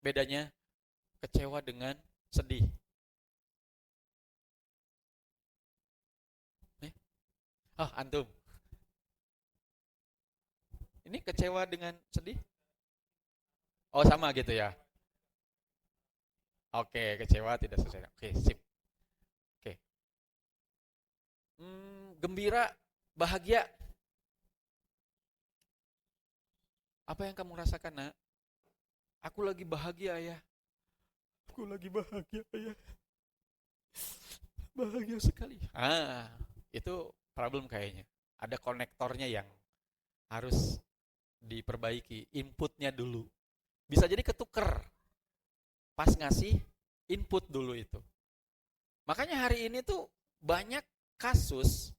Bedanya kecewa dengan sedih. Antum. Ini kecewa dengan sedih? Oh, sama gitu ya. Oke, kecewa tidak selesai. Oke, sip. Oke. Gembira, bahagia. Apa yang kamu rasakan, Nak? Aku lagi bahagia, Ayah. Aku lagi bahagia, Ayah. Bahagia sekali. Itu problem kayaknya. Ada konektornya yang harus diperbaiki. Inputnya dulu. Bisa jadi ketuker pas ngasih input dulu itu. Makanya hari ini tuh banyak kasus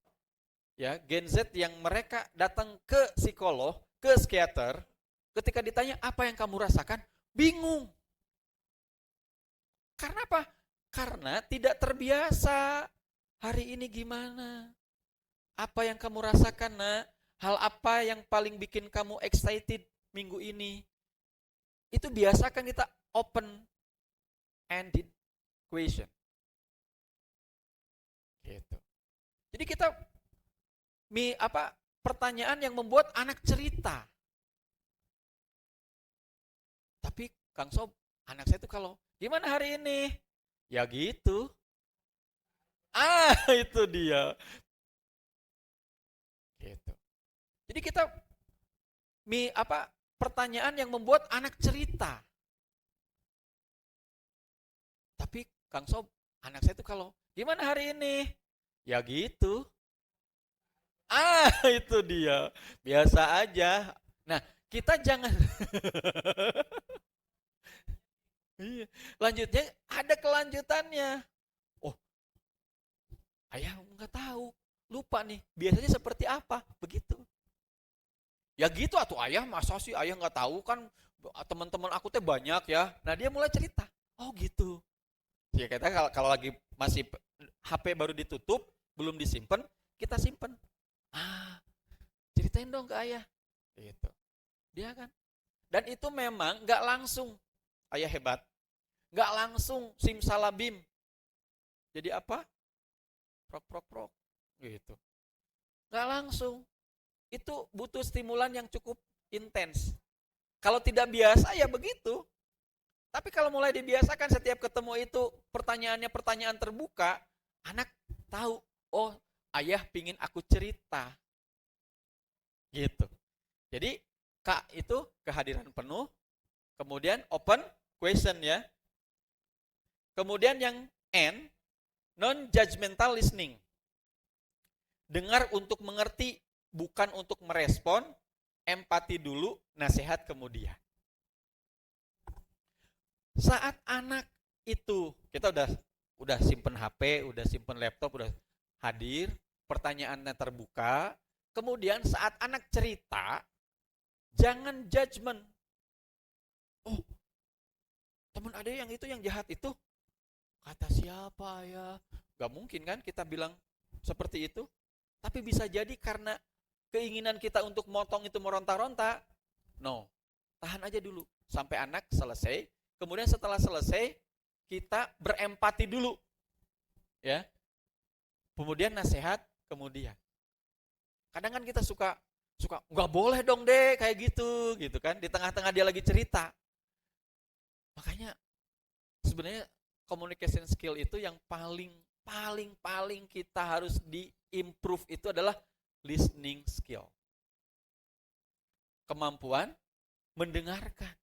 ya Gen Z yang mereka datang ke psikolog, ke psikiater, ketika ditanya apa yang kamu rasakan, bingung. Karena apa? Karena tidak terbiasa. Hari ini gimana? Apa yang kamu rasakan, Nak? Hal apa yang paling bikin kamu excited minggu ini? Itu biasakan kita open-ended question. Gitu. Jadi kita pertanyaan yang membuat anak cerita. Tapi Kang Sob, anak saya itu kalau gimana hari ini? Ya gitu. Itu dia. Gitu. Jadi kita pertanyaan yang membuat anak cerita. Tapi Kang Sob, anak saya itu kalau gimana hari ini? Ya gitu. Itu dia. Biasa aja. Nah, kita jangan Iya. Lanjutnya ada kelanjutannya. Oh, ayah nggak tahu, lupa nih. Biasanya seperti apa? Begitu. Ya gitu atuh ayah, masa sih ayah nggak tahu kan teman-teman aku teh banyak ya. Nah dia mulai cerita. Oh gitu. Ya kita kalau lagi masih HP baru ditutup, belum disimpan, kita simpen. Ah, ceritain dong ke ayah. Gitu. Dia kan. Dan itu memang nggak langsung. Ayah hebat. Nggak langsung simsalabim. Jadi apa? Prok. Gitu. Nggak langsung. Itu butuh stimulan yang cukup intens. Kalau tidak biasa ya begitu. Tapi kalau mulai dibiasakan setiap ketemu itu pertanyaannya pertanyaan terbuka, anak tahu, oh ayah pingin aku cerita. Gitu. Jadi K itu kehadiran penuh, kemudian open question ya. Kemudian yang N, non-judgmental listening. Dengar untuk mengerti, bukan untuk merespon, empati dulu, nasihat kemudian. Saat anak itu, kita udah simpen HP, udah simpen laptop, udah hadir, pertanyaannya terbuka, kemudian saat anak cerita, jangan judgement. Oh, teman ada yang itu yang jahat itu, kata siapa ya? Gak mungkin kan kita bilang seperti itu. Tapi bisa jadi karena keinginan kita untuk motong itu meronta-ronta. No, tahan aja dulu sampai anak selesai. Kemudian setelah selesai, kita berempati dulu. Ya. Kemudian nasihat, kemudian. Kadang kan kita suka nggak boleh dong deh kayak gitu kan. Di tengah-tengah dia lagi cerita. Makanya sebenarnya communication skill itu yang paling kita harus di-improve itu adalah listening skill. Kemampuan mendengarkan.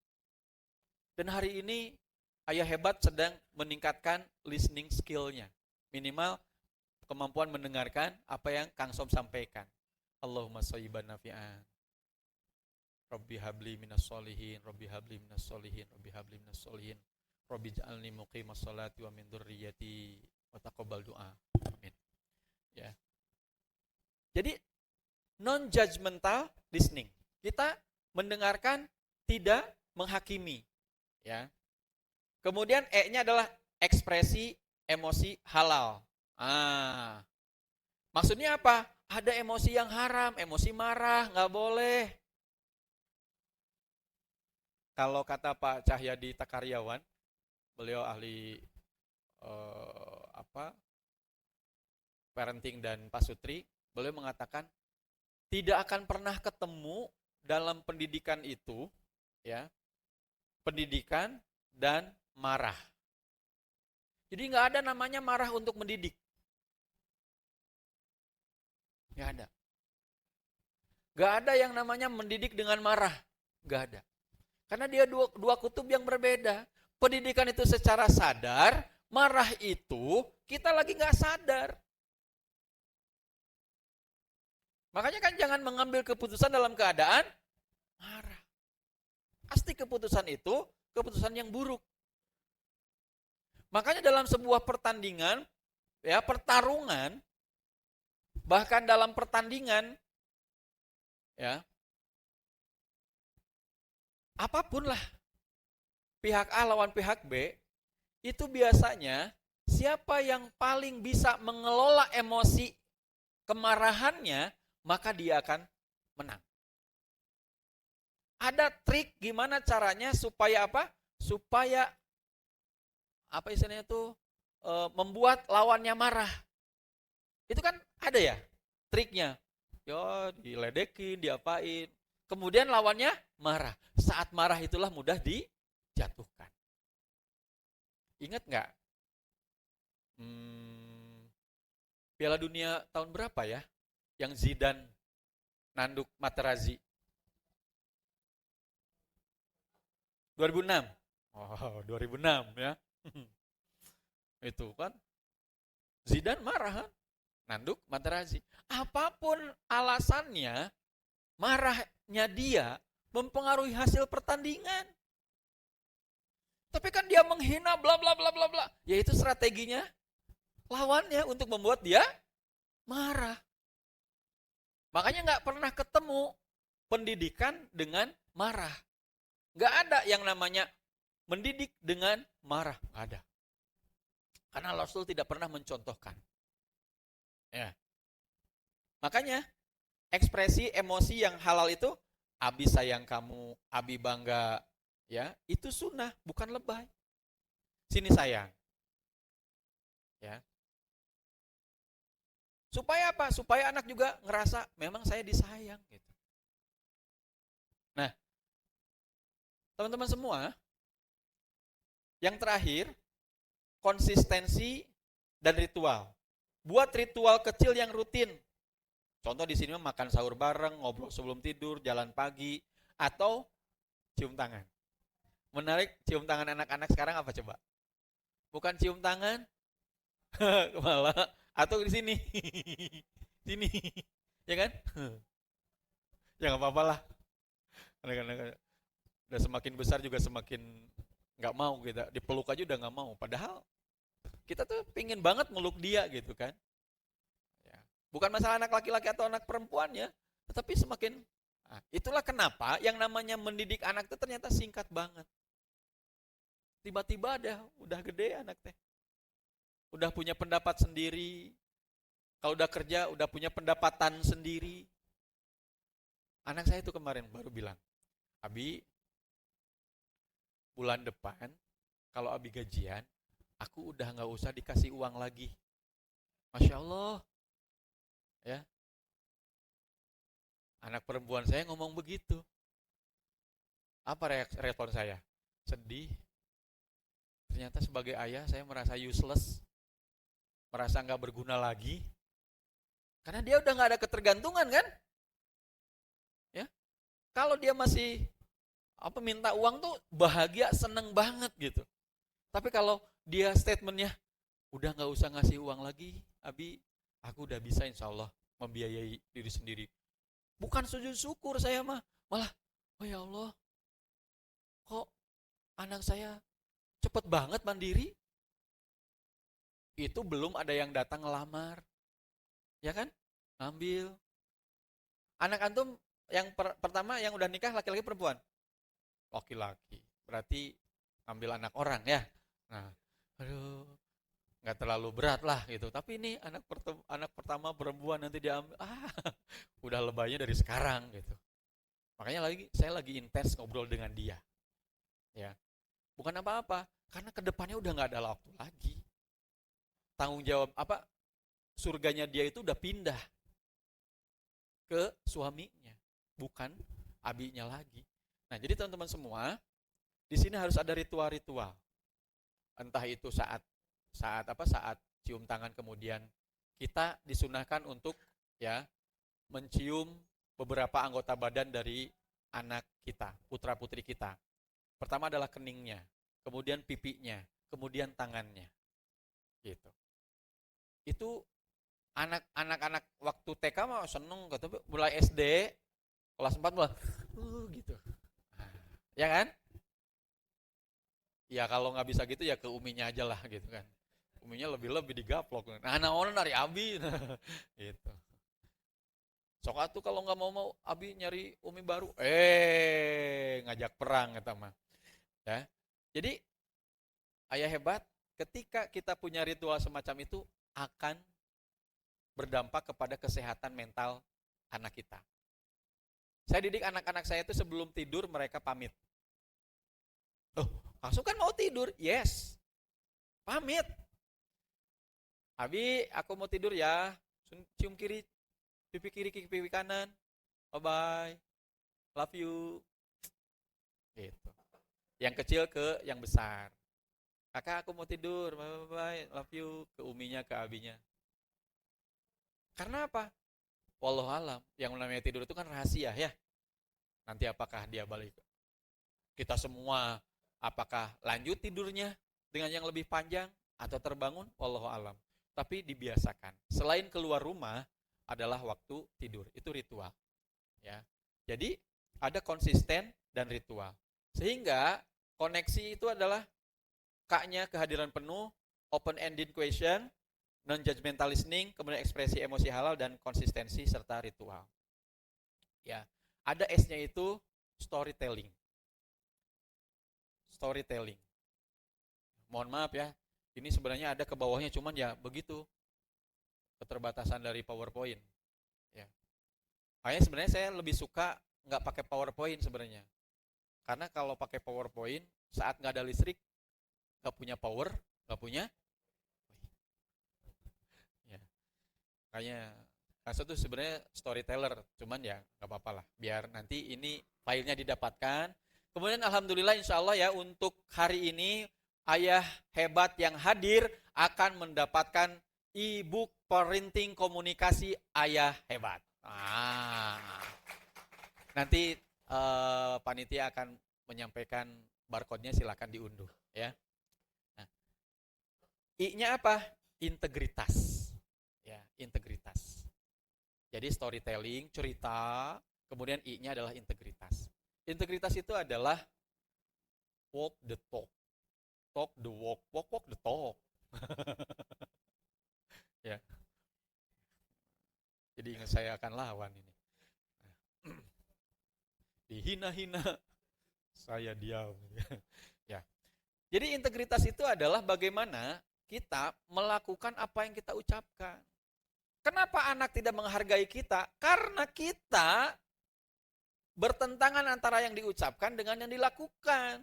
Dan hari ini Ayah Hebat sedang meningkatkan listening skill-nya. Minimal kemampuan mendengarkan apa yang Kang Som sampaikan. Allahumma shayyiban nafi'an. Rabbi habli minas solihin, Rabbi habli minas solihin, Rabbi habli minas solihin. Rabbi ja'alni muqimas salati wa min dzurriyyati wa taqabbal du'a. Amin. Ya. Jadi non-judgmental listening. Kita mendengarkan, tidak menghakimi. Ya. Kemudian E-nya adalah ekspresi emosi halal. Maksudnya apa? Ada emosi yang haram, emosi marah, nggak boleh. Kalau kata Pak Cahyadi Takaryawan, beliau ahli parenting dan pasutri, beliau mengatakan tidak akan pernah ketemu dalam pendidikan itu, ya, pendidikan dan marah. Jadi nggak ada namanya marah untuk mendidik. Nggak ada. Nggak ada yang namanya mendidik dengan marah. Nggak ada. Karena dia dua kutub yang berbeda. Pendidikan itu secara sadar, marah itu kita lagi nggak sadar. Makanya kan jangan mengambil keputusan dalam keadaan marah. Pasti keputusan itu keputusan yang buruk. Makanya dalam sebuah pertandingan, ya pertarungan, bahkan dalam pertandingan, ya apapun lah, pihak A lawan pihak B, itu biasanya siapa yang paling bisa mengelola emosi kemarahannya, maka dia akan menang. Ada trik gimana caranya supaya apa? Supaya apa istilahnya itu membuat lawannya marah. Itu kan ada ya triknya. Ya diledekin, diapain. Kemudian lawannya marah. Saat marah itulah mudah dijatuhkan. Ingat nggak? Piala Dunia tahun berapa ya? Yang Zidane nanduk Materazzi. 2006. Oh, 2006 ya. Itu kan. Zidane marah kan? Nanduk Materazzi. Apapun alasannya, marahnya dia mempengaruhi hasil pertandingan. Tapi kan dia menghina bla bla bla bla bla. Ya itu strateginya lawannya untuk membuat dia marah. Makanya nggak pernah ketemu pendidikan dengan marah. Nggak ada yang namanya mendidik dengan marah. Nggak ada. Karena Rasul tidak pernah mencontohkan. Ya. Makanya ekspresi emosi yang halal itu, abi sayang kamu, abi bangga, ya itu sunnah, bukan lebay. Sini sayang. Ya. Supaya apa? Supaya anak juga ngerasa memang saya disayang gitu. Nah, teman-teman semua, yang terakhir, konsistensi dan ritual. Buat ritual kecil yang rutin. Contoh di sini makan sahur bareng, ngobrol sebelum tidur, jalan pagi, atau cium tangan. Menarik, cium tangan anak-anak sekarang apa coba? Bukan cium tangan, malah atau di sini, sini, ya kan? Ya nggak apa-apa lah. Anak-anak udah semakin besar juga semakin nggak mau gitu, dipeluk aja udah nggak mau. Padahal kita tuh pingin banget meluk dia gitu kan. Ya. Bukan masalah anak laki-laki atau anak perempuan ya, tetapi semakin. Nah, itulah kenapa yang namanya mendidik anak itu ternyata singkat banget. Tiba-tiba udah gede anak teh. Udah punya pendapat sendiri. Kalau udah kerja udah punya pendapatan sendiri. Anak saya itu kemarin baru bilang, Abi, bulan depan kalau Abi gajian, aku udah nggak usah dikasih uang lagi. Masya Allah. Ya. Anak perempuan saya ngomong begitu. Apa respon saya? Sedih. Ternyata sebagai ayah saya merasa useless. Merasa nggak berguna lagi. Karena dia udah nggak ada ketergantungan kan? Ya. Kalau dia masih minta uang tuh bahagia, seneng banget gitu. Tapi kalau dia statementnya, udah nggak usah ngasih uang lagi, Abi, aku udah bisa insya Allah membiayai diri sendiri. Bukan sujud syukur saya mah, malah, oh ya Allah, kok anak saya cepet banget mandiri? Itu belum ada yang datang ngelamar, ya kan? Ngambil. Anak antum yang pertama yang udah nikah laki-laki perempuan? Laki-laki. Berarti ambil anak orang ya. Nah, aduh, nggak terlalu berat lah gitu. Tapi ini anak pertama perempuan nanti diambil. Udah lebaynya dari sekarang gitu. Makanya saya lagi intens ngobrol dengan dia. Ya, bukan apa-apa, karena kedepannya udah nggak ada waktu lagi. Tanggung jawab surganya dia itu udah pindah ke suaminya, bukan abinya lagi. Nah, jadi teman-teman semua, di sini harus ada ritual-ritual. Entah itu saat cium tangan, kemudian kita disunahkan untuk ya mencium beberapa anggota badan dari anak kita, putra-putri kita. Pertama adalah keningnya, kemudian pipinya, kemudian tangannya. Gitu. Itu anak-anak waktu TK mah seneng, tapi mulai SD kelas 4 mulai gitu. Ya kan? Ya kalau nggak bisa gitu ya ke uminya aja lah gitu kan. Uminya lebih digaplok. Nah, naon dari abi gitu. Sok atuh kalau nggak mau abi nyari umi baru. Ngajak perang kata mah. Ya. Jadi ayah hebat, ketika kita punya ritual semacam itu akan berdampak kepada kesehatan mental anak kita. Saya didik anak-anak saya itu sebelum tidur mereka pamit. Langsung kan mau tidur, yes. Pamit. Abi, aku mau tidur ya. Cium kiri, pipi kiri, pipi kanan. Bye-bye. Love you. Gitu. Yang kecil ke yang besar. Kakak, aku mau tidur. Bye-bye. Love you. Ke uminya, ke abinya. Karena apa? Wallahualam. Yang namanya tidur itu kan rahasia ya. Nanti apakah dia balik? Kita semua apakah lanjut tidurnya dengan yang lebih panjang atau terbangun? Wallahualam. Tapi dibiasakan. Selain keluar rumah adalah waktu tidur. Itu ritual. Ya. Jadi ada konsisten dan ritual. Sehingga koneksi itu adalah K-nya kehadiran penuh, open-ended question, non-judgmental listening, kemudian ekspresi emosi halal, dan konsistensi serta ritual. Ya, ada S-nya itu storytelling. Storytelling. Mohon maaf ya, ini sebenarnya ada ke bawahnya, cuman ya begitu keterbatasan dari PowerPoint. Ya, makanya sebenarnya saya lebih suka nggak pakai PowerPoint sebenarnya, karena kalau pakai PowerPoint saat nggak ada listrik, nggak punya power, nggak punya. Ya, makanya Kangso tuh sebenarnya storyteller, cuman ya nggak apa-apa lah, biar nanti ini filenya didapatkan. Kemudian alhamdulillah insya Allah ya untuk hari ini ayah hebat yang hadir akan mendapatkan e-book parenting komunikasi ayah hebat. Nanti panitia akan menyampaikan barcode-nya, silakan diunduh ya. Nah, I-nya apa? Integritas. Ya, integritas. Jadi storytelling, cerita, kemudian I-nya adalah integritas. Integritas itu adalah walk the talk. Talk the walk, walk the talk. Ya. Jadi ingat saya akan lawan ini. Dihina-hina, saya diam. Ya. Jadi integritas itu adalah bagaimana kita melakukan apa yang kita ucapkan. Kenapa anak tidak menghargai kita? Karena kita bertentangan antara yang diucapkan dengan yang dilakukan.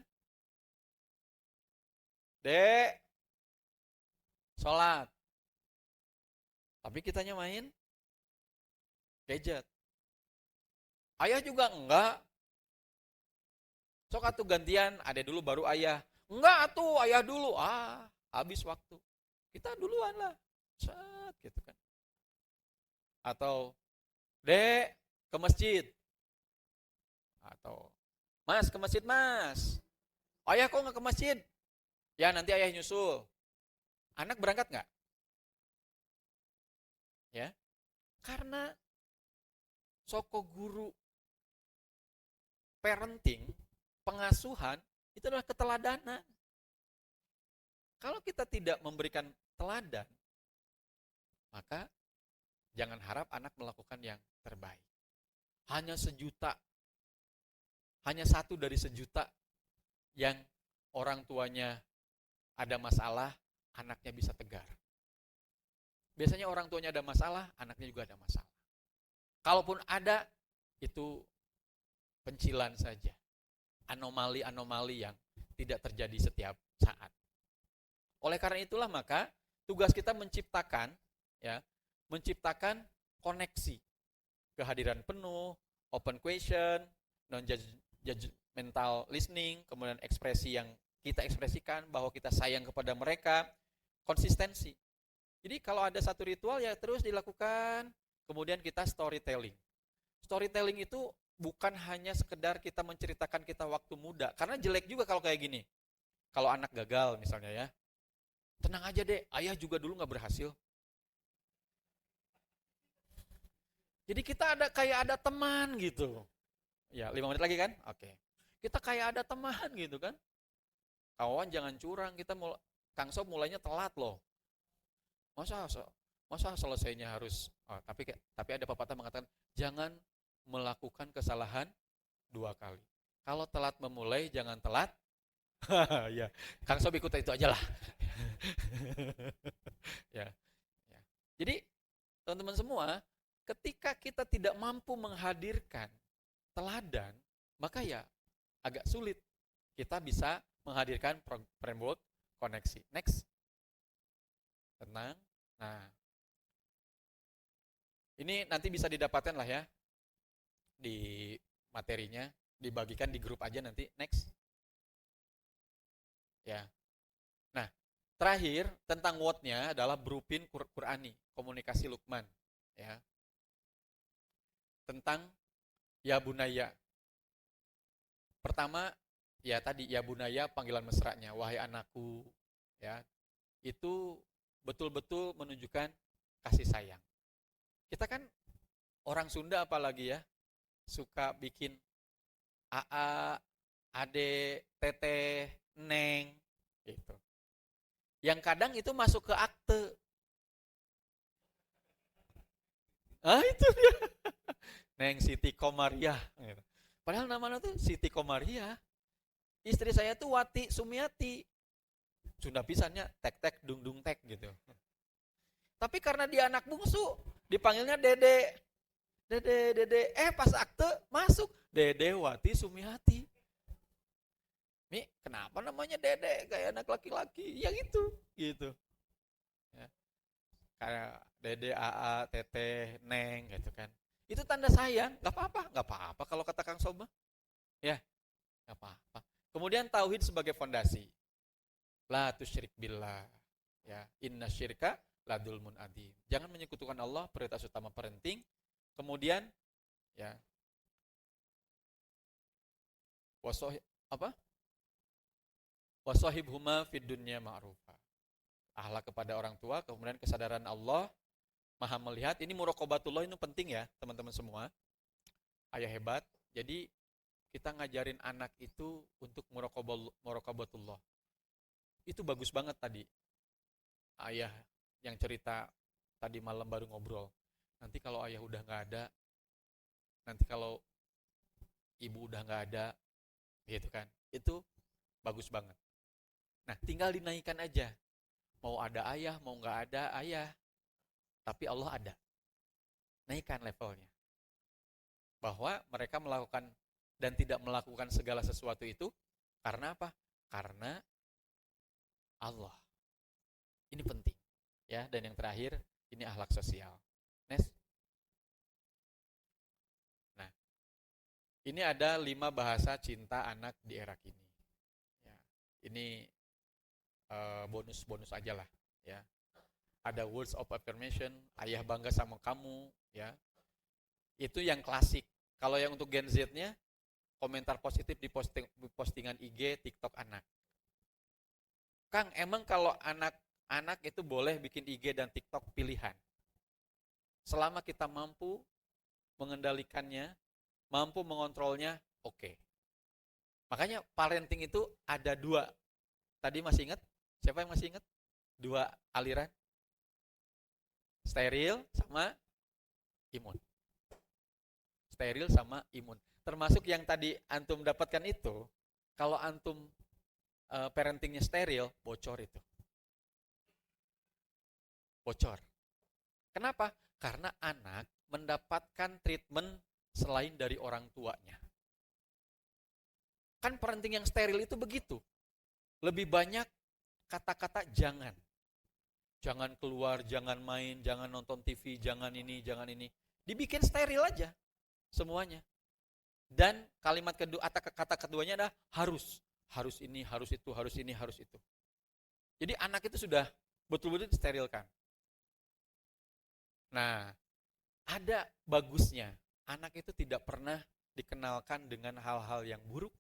Dek, sholat. Tapi kitanya main gadget. Ayah juga enggak. Sok atuh gantian, adek dulu baru ayah. Enggak atuh, ayah dulu. Habis waktu. Kita duluan lah. Set, gitu kan. Atau, Dek, ke masjid. Atau, Mas, ke masjid, Mas. Ayah kok nggak ke masjid? Ya, nanti ayah nyusul. Anak berangkat nggak? Ya, karena soko guru parenting, pengasuhan, itu adalah keteladanan. Kalau kita tidak memberikan teladan, maka jangan harap anak melakukan yang terbaik. Hanya sejuta, hanya satu dari sejuta yang orang tuanya ada masalah, anaknya bisa tegar. Biasanya orang tuanya ada masalah, anaknya juga ada masalah. Kalaupun ada, itu pencilan saja. Anomali-anomali yang tidak terjadi setiap saat. Oleh karena itulah maka tugas kita menciptakan koneksi. Kehadiran penuh, open question, non-judgmental listening, kemudian ekspresi yang kita ekspresikan bahwa kita sayang kepada mereka, konsistensi. Jadi kalau ada satu ritual ya terus dilakukan, kemudian kita storytelling. Storytelling itu bukan hanya sekedar kita menceritakan kita waktu muda, karena jelek juga kalau kayak gini. Kalau anak gagal misalnya ya, tenang aja deh, ayah juga dulu gak berhasil. Jadi kita kayak ada teman gitu. Ya 5 menit lagi kan? Oke. Kita kayak ada teman gitu kan. Kawan jangan curang, Kang Sob mulainya telat loh. Masa selesainya harus, tapi ada pepatah mengatakan, jangan melakukan kesalahan 2 kali. Kalau telat memulai, jangan telat. Ya, Kang Sob ikut itu aja lah. Ya. Jadi, teman-teman semua, ketika kita tidak mampu menghadirkan teladan, maka ya agak sulit kita bisa menghadirkan framework koneksi. Next. Tenang. Nah, ini nanti bisa didapatkan lah ya di materinya, dibagikan di grup aja nanti. Next. Ya. Nah, terakhir tentang what-nya adalah Brupin Qur'ani, komunikasi Luqman, ya. Tentang ya bunaya. Pertama, ya tadi ya bunaya panggilan mesranya, wahai anakku, ya. Itu betul-betul menunjukkan kasih sayang. Kita kan orang Sunda apalagi ya, suka bikin AA, Ade, Teteh, Neng, gitu. Yang kadang itu masuk ke akte. Ah itu dia. Neng Siti Komariah. Gitu. Padahal namanya tuh Siti Komariah. Istri saya tuh Wati Sumiati. Sunda pisannya tek-tek dung-dung tek gitu. Tapi karena dia anak bungsu, dipanggilnya Dede. Dede. Pas akte masuk Dede Wati Sumiati. Mi, kenapa namanya Dede kayak anak laki-laki? Ya gitu. Ya. Kayak Dede, AA, Teteh, Neng gitu kan. Itu tanda sayang, nggak apa-apa kalau kata Kang Soba. Ya, nggak apa-apa. Kemudian tauhid sebagai fondasi. La tusyrik billah. Ya, inna syirka ladulmun adim. Jangan menyekutukan Allah, prioritas utama parenting. Kemudian ya wasahibhuma fid dunya ma'rufa. Akhlak kepada orang tua, kemudian kesadaran Allah Maha melihat. Ini muraqabatullah, ini penting ya teman-teman semua. Ayah hebat. Jadi kita ngajarin anak itu untuk muraqabatullah. Itu bagus banget tadi. Ayah yang cerita tadi malam baru ngobrol. Nanti kalau ayah udah nggak ada, nanti kalau ibu udah nggak ada, gitu kan? Itu bagus banget. Nah, tinggal dinaikkan aja. Mau ada ayah, mau nggak ada ayah, tapi Allah ada. Naikkan levelnya. Bahwa mereka melakukan dan tidak melakukan segala sesuatu itu karena apa? Karena Allah. Ini penting. Ya, dan yang terakhir, ini akhlak sosial. Next. Nah, ini ada 5 bahasa cinta anak di era kini. Ya, ini bonus-bonus aja lah. Ya, ada words of affirmation, ayah bangga sama kamu. Ya, itu yang klasik. Kalau yang untuk Gen Z-nya, komentar positif di postingan IG, TikTok anak. Kang, emang kalau anak itu boleh bikin IG dan TikTok pilihan? Selama kita mampu mengendalikannya, mampu mengontrolnya, oke. Makanya parenting itu ada 2. Tadi masih ingat? Siapa yang masih ingat? 2 aliran. Steril sama imun. Steril sama imun. Termasuk yang tadi antum dapatkan itu, kalau antum parentingnya steril, bocor itu. Bocor. Kenapa? Karena anak mendapatkan treatment selain dari orang tuanya. Kan parenting yang steril itu begitu. Lebih banyak kata-kata jangan. Jangan keluar, jangan main, jangan nonton TV, jangan ini, jangan ini. Dibikin steril aja semuanya. Dan kalimat kedua, kata keduanya adalah harus. Harus ini, harus itu, harus ini, harus itu. Jadi anak itu sudah betul-betul disterilkan. Nah, ada bagusnya. Anak itu tidak pernah dikenalkan dengan hal-hal yang buruk.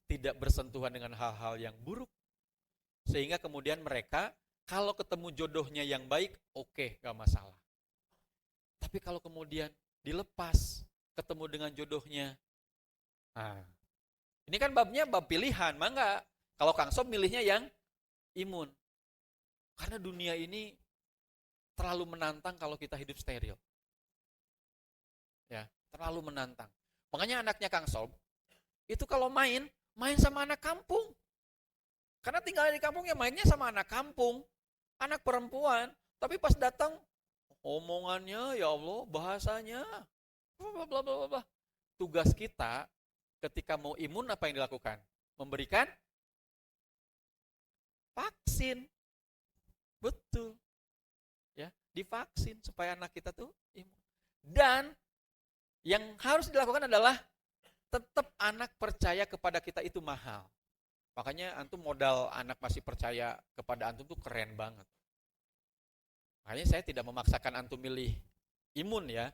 Tidak bersentuhan dengan hal-hal yang buruk. Sehingga kemudian mereka, kalau ketemu jodohnya yang baik, oke, gak masalah. Tapi kalau kemudian dilepas, ketemu dengan jodohnya, nah, ini kan babnya bab pilihan, mangga. Kalau Kang Sob milihnya yang imun. Karena dunia ini terlalu menantang kalau kita hidup steril. Ya, terlalu menantang. Makanya anaknya Kang Sob, itu kalau main sama anak kampung. Karena tinggal di kampung ya mainnya sama anak kampung. Anak perempuan. Tapi pas datang, omongannya, ya Allah, bahasanya, bla bla bla bla. Tugas kita ketika mau imun apa yang dilakukan? Memberikan vaksin. Betul. Ya, divaksin supaya anak kita tuh imun. Dan yang harus dilakukan adalah tetap anak percaya kepada kita itu mahal. Makanya antum modal anak masih percaya kepada antum tuh keren banget. Makanya saya tidak memaksakan antum milih imun ya.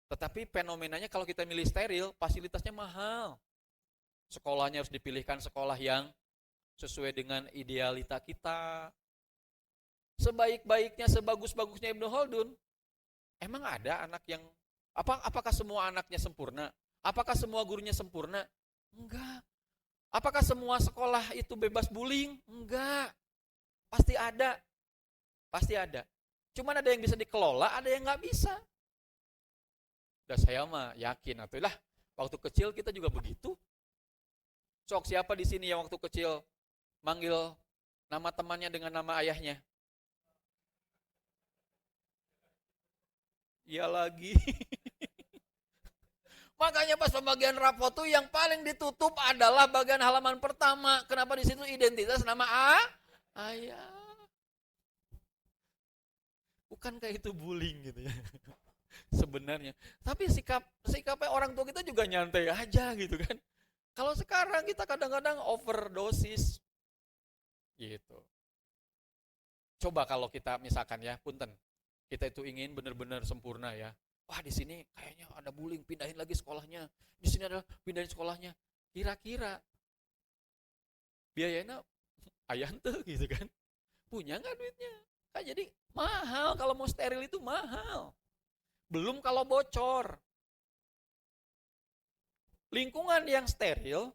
Tetapi fenomenanya kalau kita milih steril, fasilitasnya mahal. Sekolahnya harus dipilihkan sekolah yang sesuai dengan idealita kita. Sebaik-baiknya, sebagus-bagusnya Ibnu Khaldun, emang ada anak yang, apakah semua anaknya sempurna? Apakah semua gurunya sempurna? Enggak. Apakah semua sekolah itu bebas bullying? Enggak. Pasti ada. Pasti ada. Cuman ada yang bisa dikelola, ada yang nggak bisa. Dan saya mah yakin, atulah waktu kecil kita juga begitu. Sok siapa di sini yang waktu kecil manggil nama temannya dengan nama ayahnya? Iya lagi. Makanya pas pembagian rapot tuh yang paling ditutup adalah bagian halaman pertama. Kenapa di situ identitas nama ayah? Bukankah itu bullying gitu ya? Sebenarnya. Tapi sikapnya orang tua kita juga nyantai aja gitu kan. Kalau sekarang kita kadang-kadang overdosis gitu. Coba kalau kita misalkan ya, punten, kita itu ingin benar-benar sempurna ya. Wah di sini kayaknya ada bullying, pindahin lagi sekolahnya. Di sini ada pindahin sekolahnya. Kira-kira biayanya ayah tuh gitu kan? Punya nggak duitnya? Kan jadi mahal kalau mau steril itu mahal. Belum kalau bocor. Lingkungan yang steril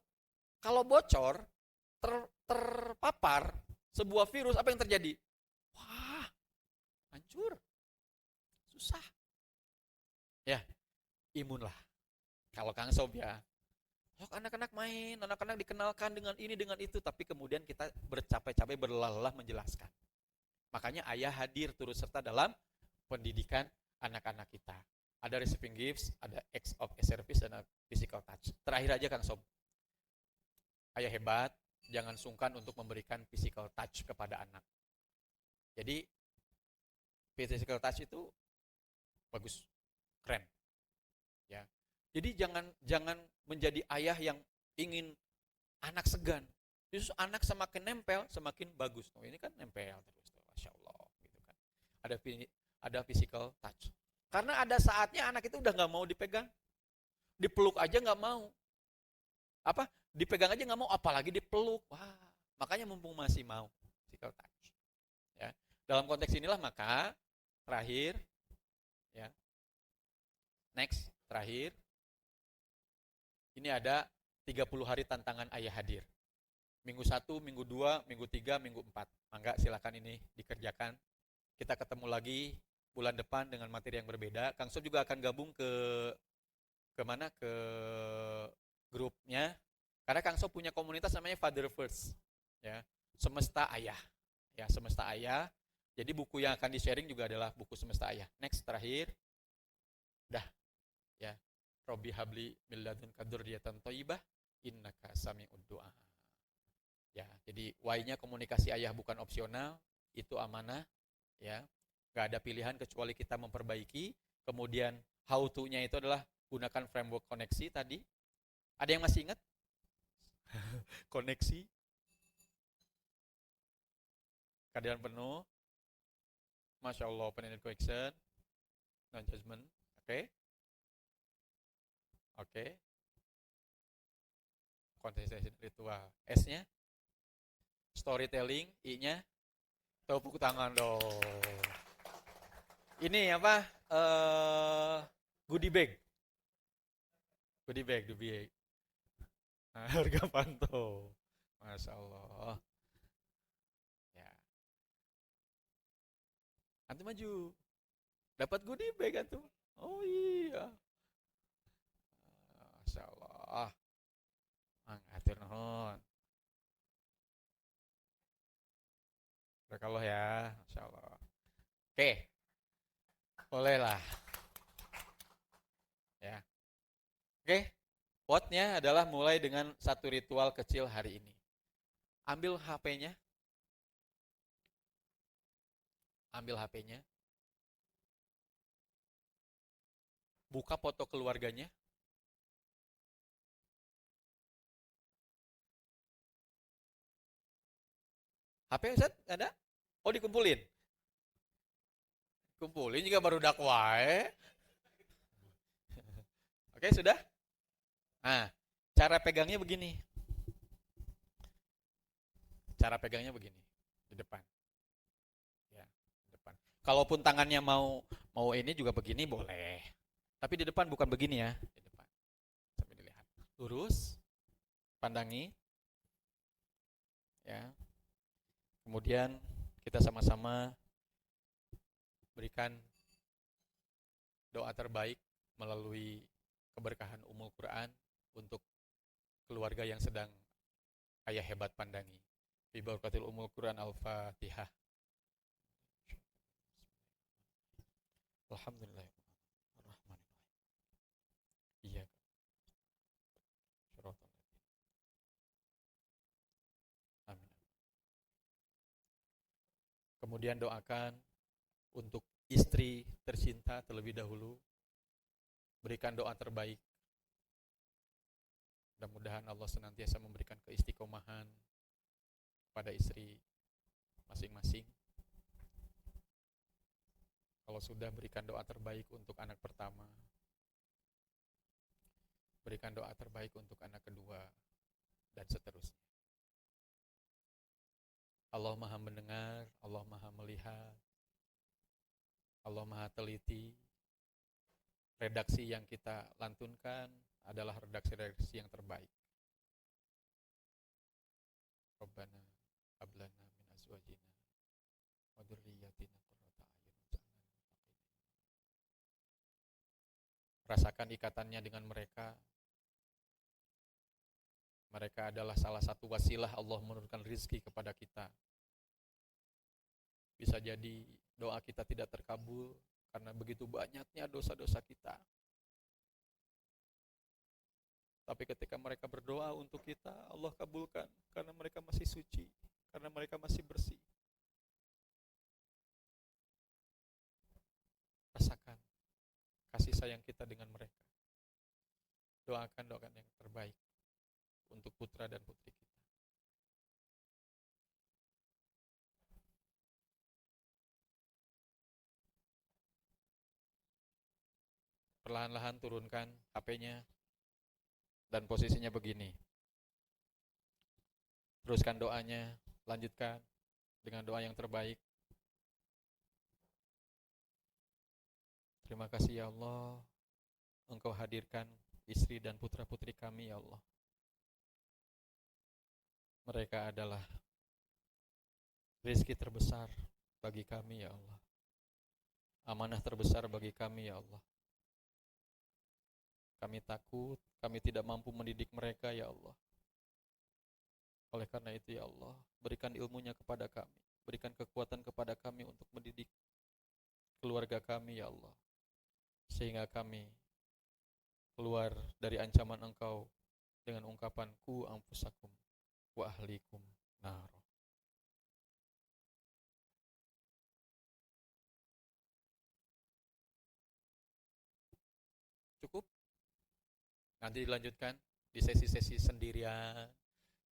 kalau bocor terpapar sebuah virus, apa yang terjadi? Wah, hancur. Susah. Ya, imun lah. Kalau Kang Sob ya, anak-anak main, anak-anak dikenalkan dengan ini, dengan itu, tapi kemudian kita bercapek-capek berlelah menjelaskan. Makanya ayah hadir turut serta dalam pendidikan anak-anak kita. Ada receiving gifts, ada acts of service, dan ada physical touch. Terakhir aja Kang Sob, ayah hebat, jangan sungkan untuk memberikan physical touch kepada anak. Jadi physical touch itu bagus, keren, ya. Jadi jangan menjadi ayah yang ingin anak segan. Justru anak semakin nempel semakin bagus. Oh, ini kan nempel terus, masya Allah, gitu kan. Ada physical touch. Karena ada saatnya anak itu udah nggak mau dipegang, dipeluk aja nggak mau. Apa? Dipegang aja nggak mau, apalagi dipeluk. Wah, makanya mumpung masih mau physical touch. Ya. Dalam konteks inilah maka terakhir, ya. Next, terakhir. Ini ada 30 hari tantangan ayah hadir. Minggu 1, minggu 2, minggu 3, minggu 4. Mangga silakan ini dikerjakan. Kita ketemu lagi bulan depan dengan materi yang berbeda. Kang Sob juga akan gabung ke mana? Ke grupnya. Karena Kang Sob punya komunitas namanya Father First. Ya, Semesta Ayah. Ya, Semesta Ayah. Jadi buku yang akan di-sharing juga adalah buku Semesta Ayah. Next, terakhir. Dah. Ya. Robbi habli min ladunka dzurriyyatan thayyibah innaka sami'ud du'a. Ya, jadi why-nya komunikasi ayah bukan opsional, itu amanah, ya. Gak ada pilihan kecuali kita memperbaiki. Kemudian how to-nya itu adalah gunakan framework koneksi tadi. Ada yang masih ingat? Koneksi. Keadaan penuh. Masya Allah, open ended question. Non judgment. Oke. Oke. Contestation ritual. S-nya storytelling, I-nya tepuk tangan dong. Ini apa? Goodie bag. Goodie bag. Harga pantau. Masya Allah. Ya. Antum maju. Dapat goodie bag antum. Oh iya. Masya Allah. Atur nuhun. Berkaloh ya, Masya Allah. Oke. Bolehlah. Ya. Oke. Quote-nya adalah mulai dengan satu ritual kecil hari ini. Ambil HP-nya. Ambil HP-nya. Buka foto keluarganya. HP Ustaz ada? Oh dikumpulin. Kumpulin juga baru dakwah. Oke sudah? Nah, cara pegangnya begini. Cara pegangnya begini di depan. Ya, di depan. Kalaupun tangannya mau ini juga begini boleh. Tapi di depan bukan begini ya, di depan. Sampai dilihat. Lurus, pandangi, Ya. Kemudian kita sama-sama berikan doa terbaik melalui keberkahan Ummul Quran untuk keluarga yang sedang ayah hebat pandangi. Bi barakatil Ummul Quran Al-Fatihah. Alhamdulillah. Ar-Rahmanir-Rahim. Iya. Amin. Kemudian doakan untuk istri tercinta terlebih dahulu. Berikan doa terbaik. Mudah-mudahan Allah senantiasa memberikan keistiqomahan pada istri masing-masing. Kalau sudah, berikan doa terbaik untuk anak pertama. Berikan doa terbaik untuk anak kedua, dan seterusnya. Allah Maha mendengar, Allah Maha melihat, Allah Maha teliti. Redaksi yang kita lantunkan adalah redaksi-redaksi yang terbaik. Rabbana hab lana min azwajina wa dzurriyyatina qurrata a'yun waj'alna lil muttaqina imama. Rasakan ikatannya dengan mereka. Mereka adalah salah satu wasilah Allah menurunkan rizki kepada kita. Bisa jadi doa kita tidak terkabul karena begitu banyaknya dosa-dosa kita. Tapi ketika mereka berdoa untuk kita, Allah kabulkan karena mereka masih suci, karena mereka masih bersih. Rasakan kasih sayang kita dengan mereka. Doakan yang terbaik untuk putra dan putri kita. Perlahan-lahan turunkan HP-nya dan posisinya begini. Teruskan doanya, lanjutkan dengan doa yang terbaik. Terima kasih ya Allah, Engkau hadirkan istri dan putra-putri kami ya Allah. Mereka adalah rezeki terbesar bagi kami ya Allah. Amanah terbesar bagi kami ya Allah. Kami takut, kami tidak mampu mendidik mereka ya Allah. Oleh karena itu ya Allah, berikan ilmunya kepada kami, berikan kekuatan kepada kami untuk mendidik keluarga kami ya Allah. Sehingga kami keluar dari ancaman Engkau dengan ungkapan ku anfusakum wa ahlikum nar. Cukup? Nanti dilanjutkan di sesi-sesi sendirian.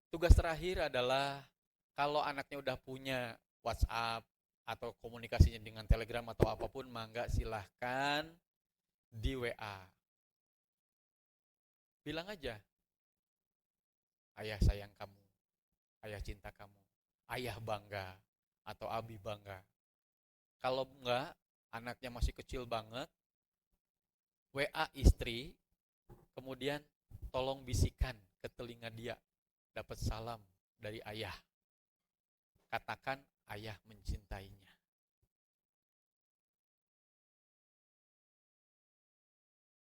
Tugas terakhir adalah kalau anaknya udah punya WhatsApp atau komunikasinya dengan Telegram atau apapun, mangga silahkan di WA. Bilang aja, ayah sayang kamu, ayah cinta kamu, ayah bangga, atau abi bangga. Kalau enggak, anaknya masih kecil banget, WA istri, kemudian tolong bisikan ke telinga dia, dapat salam dari ayah. Katakan ayah mencintainya.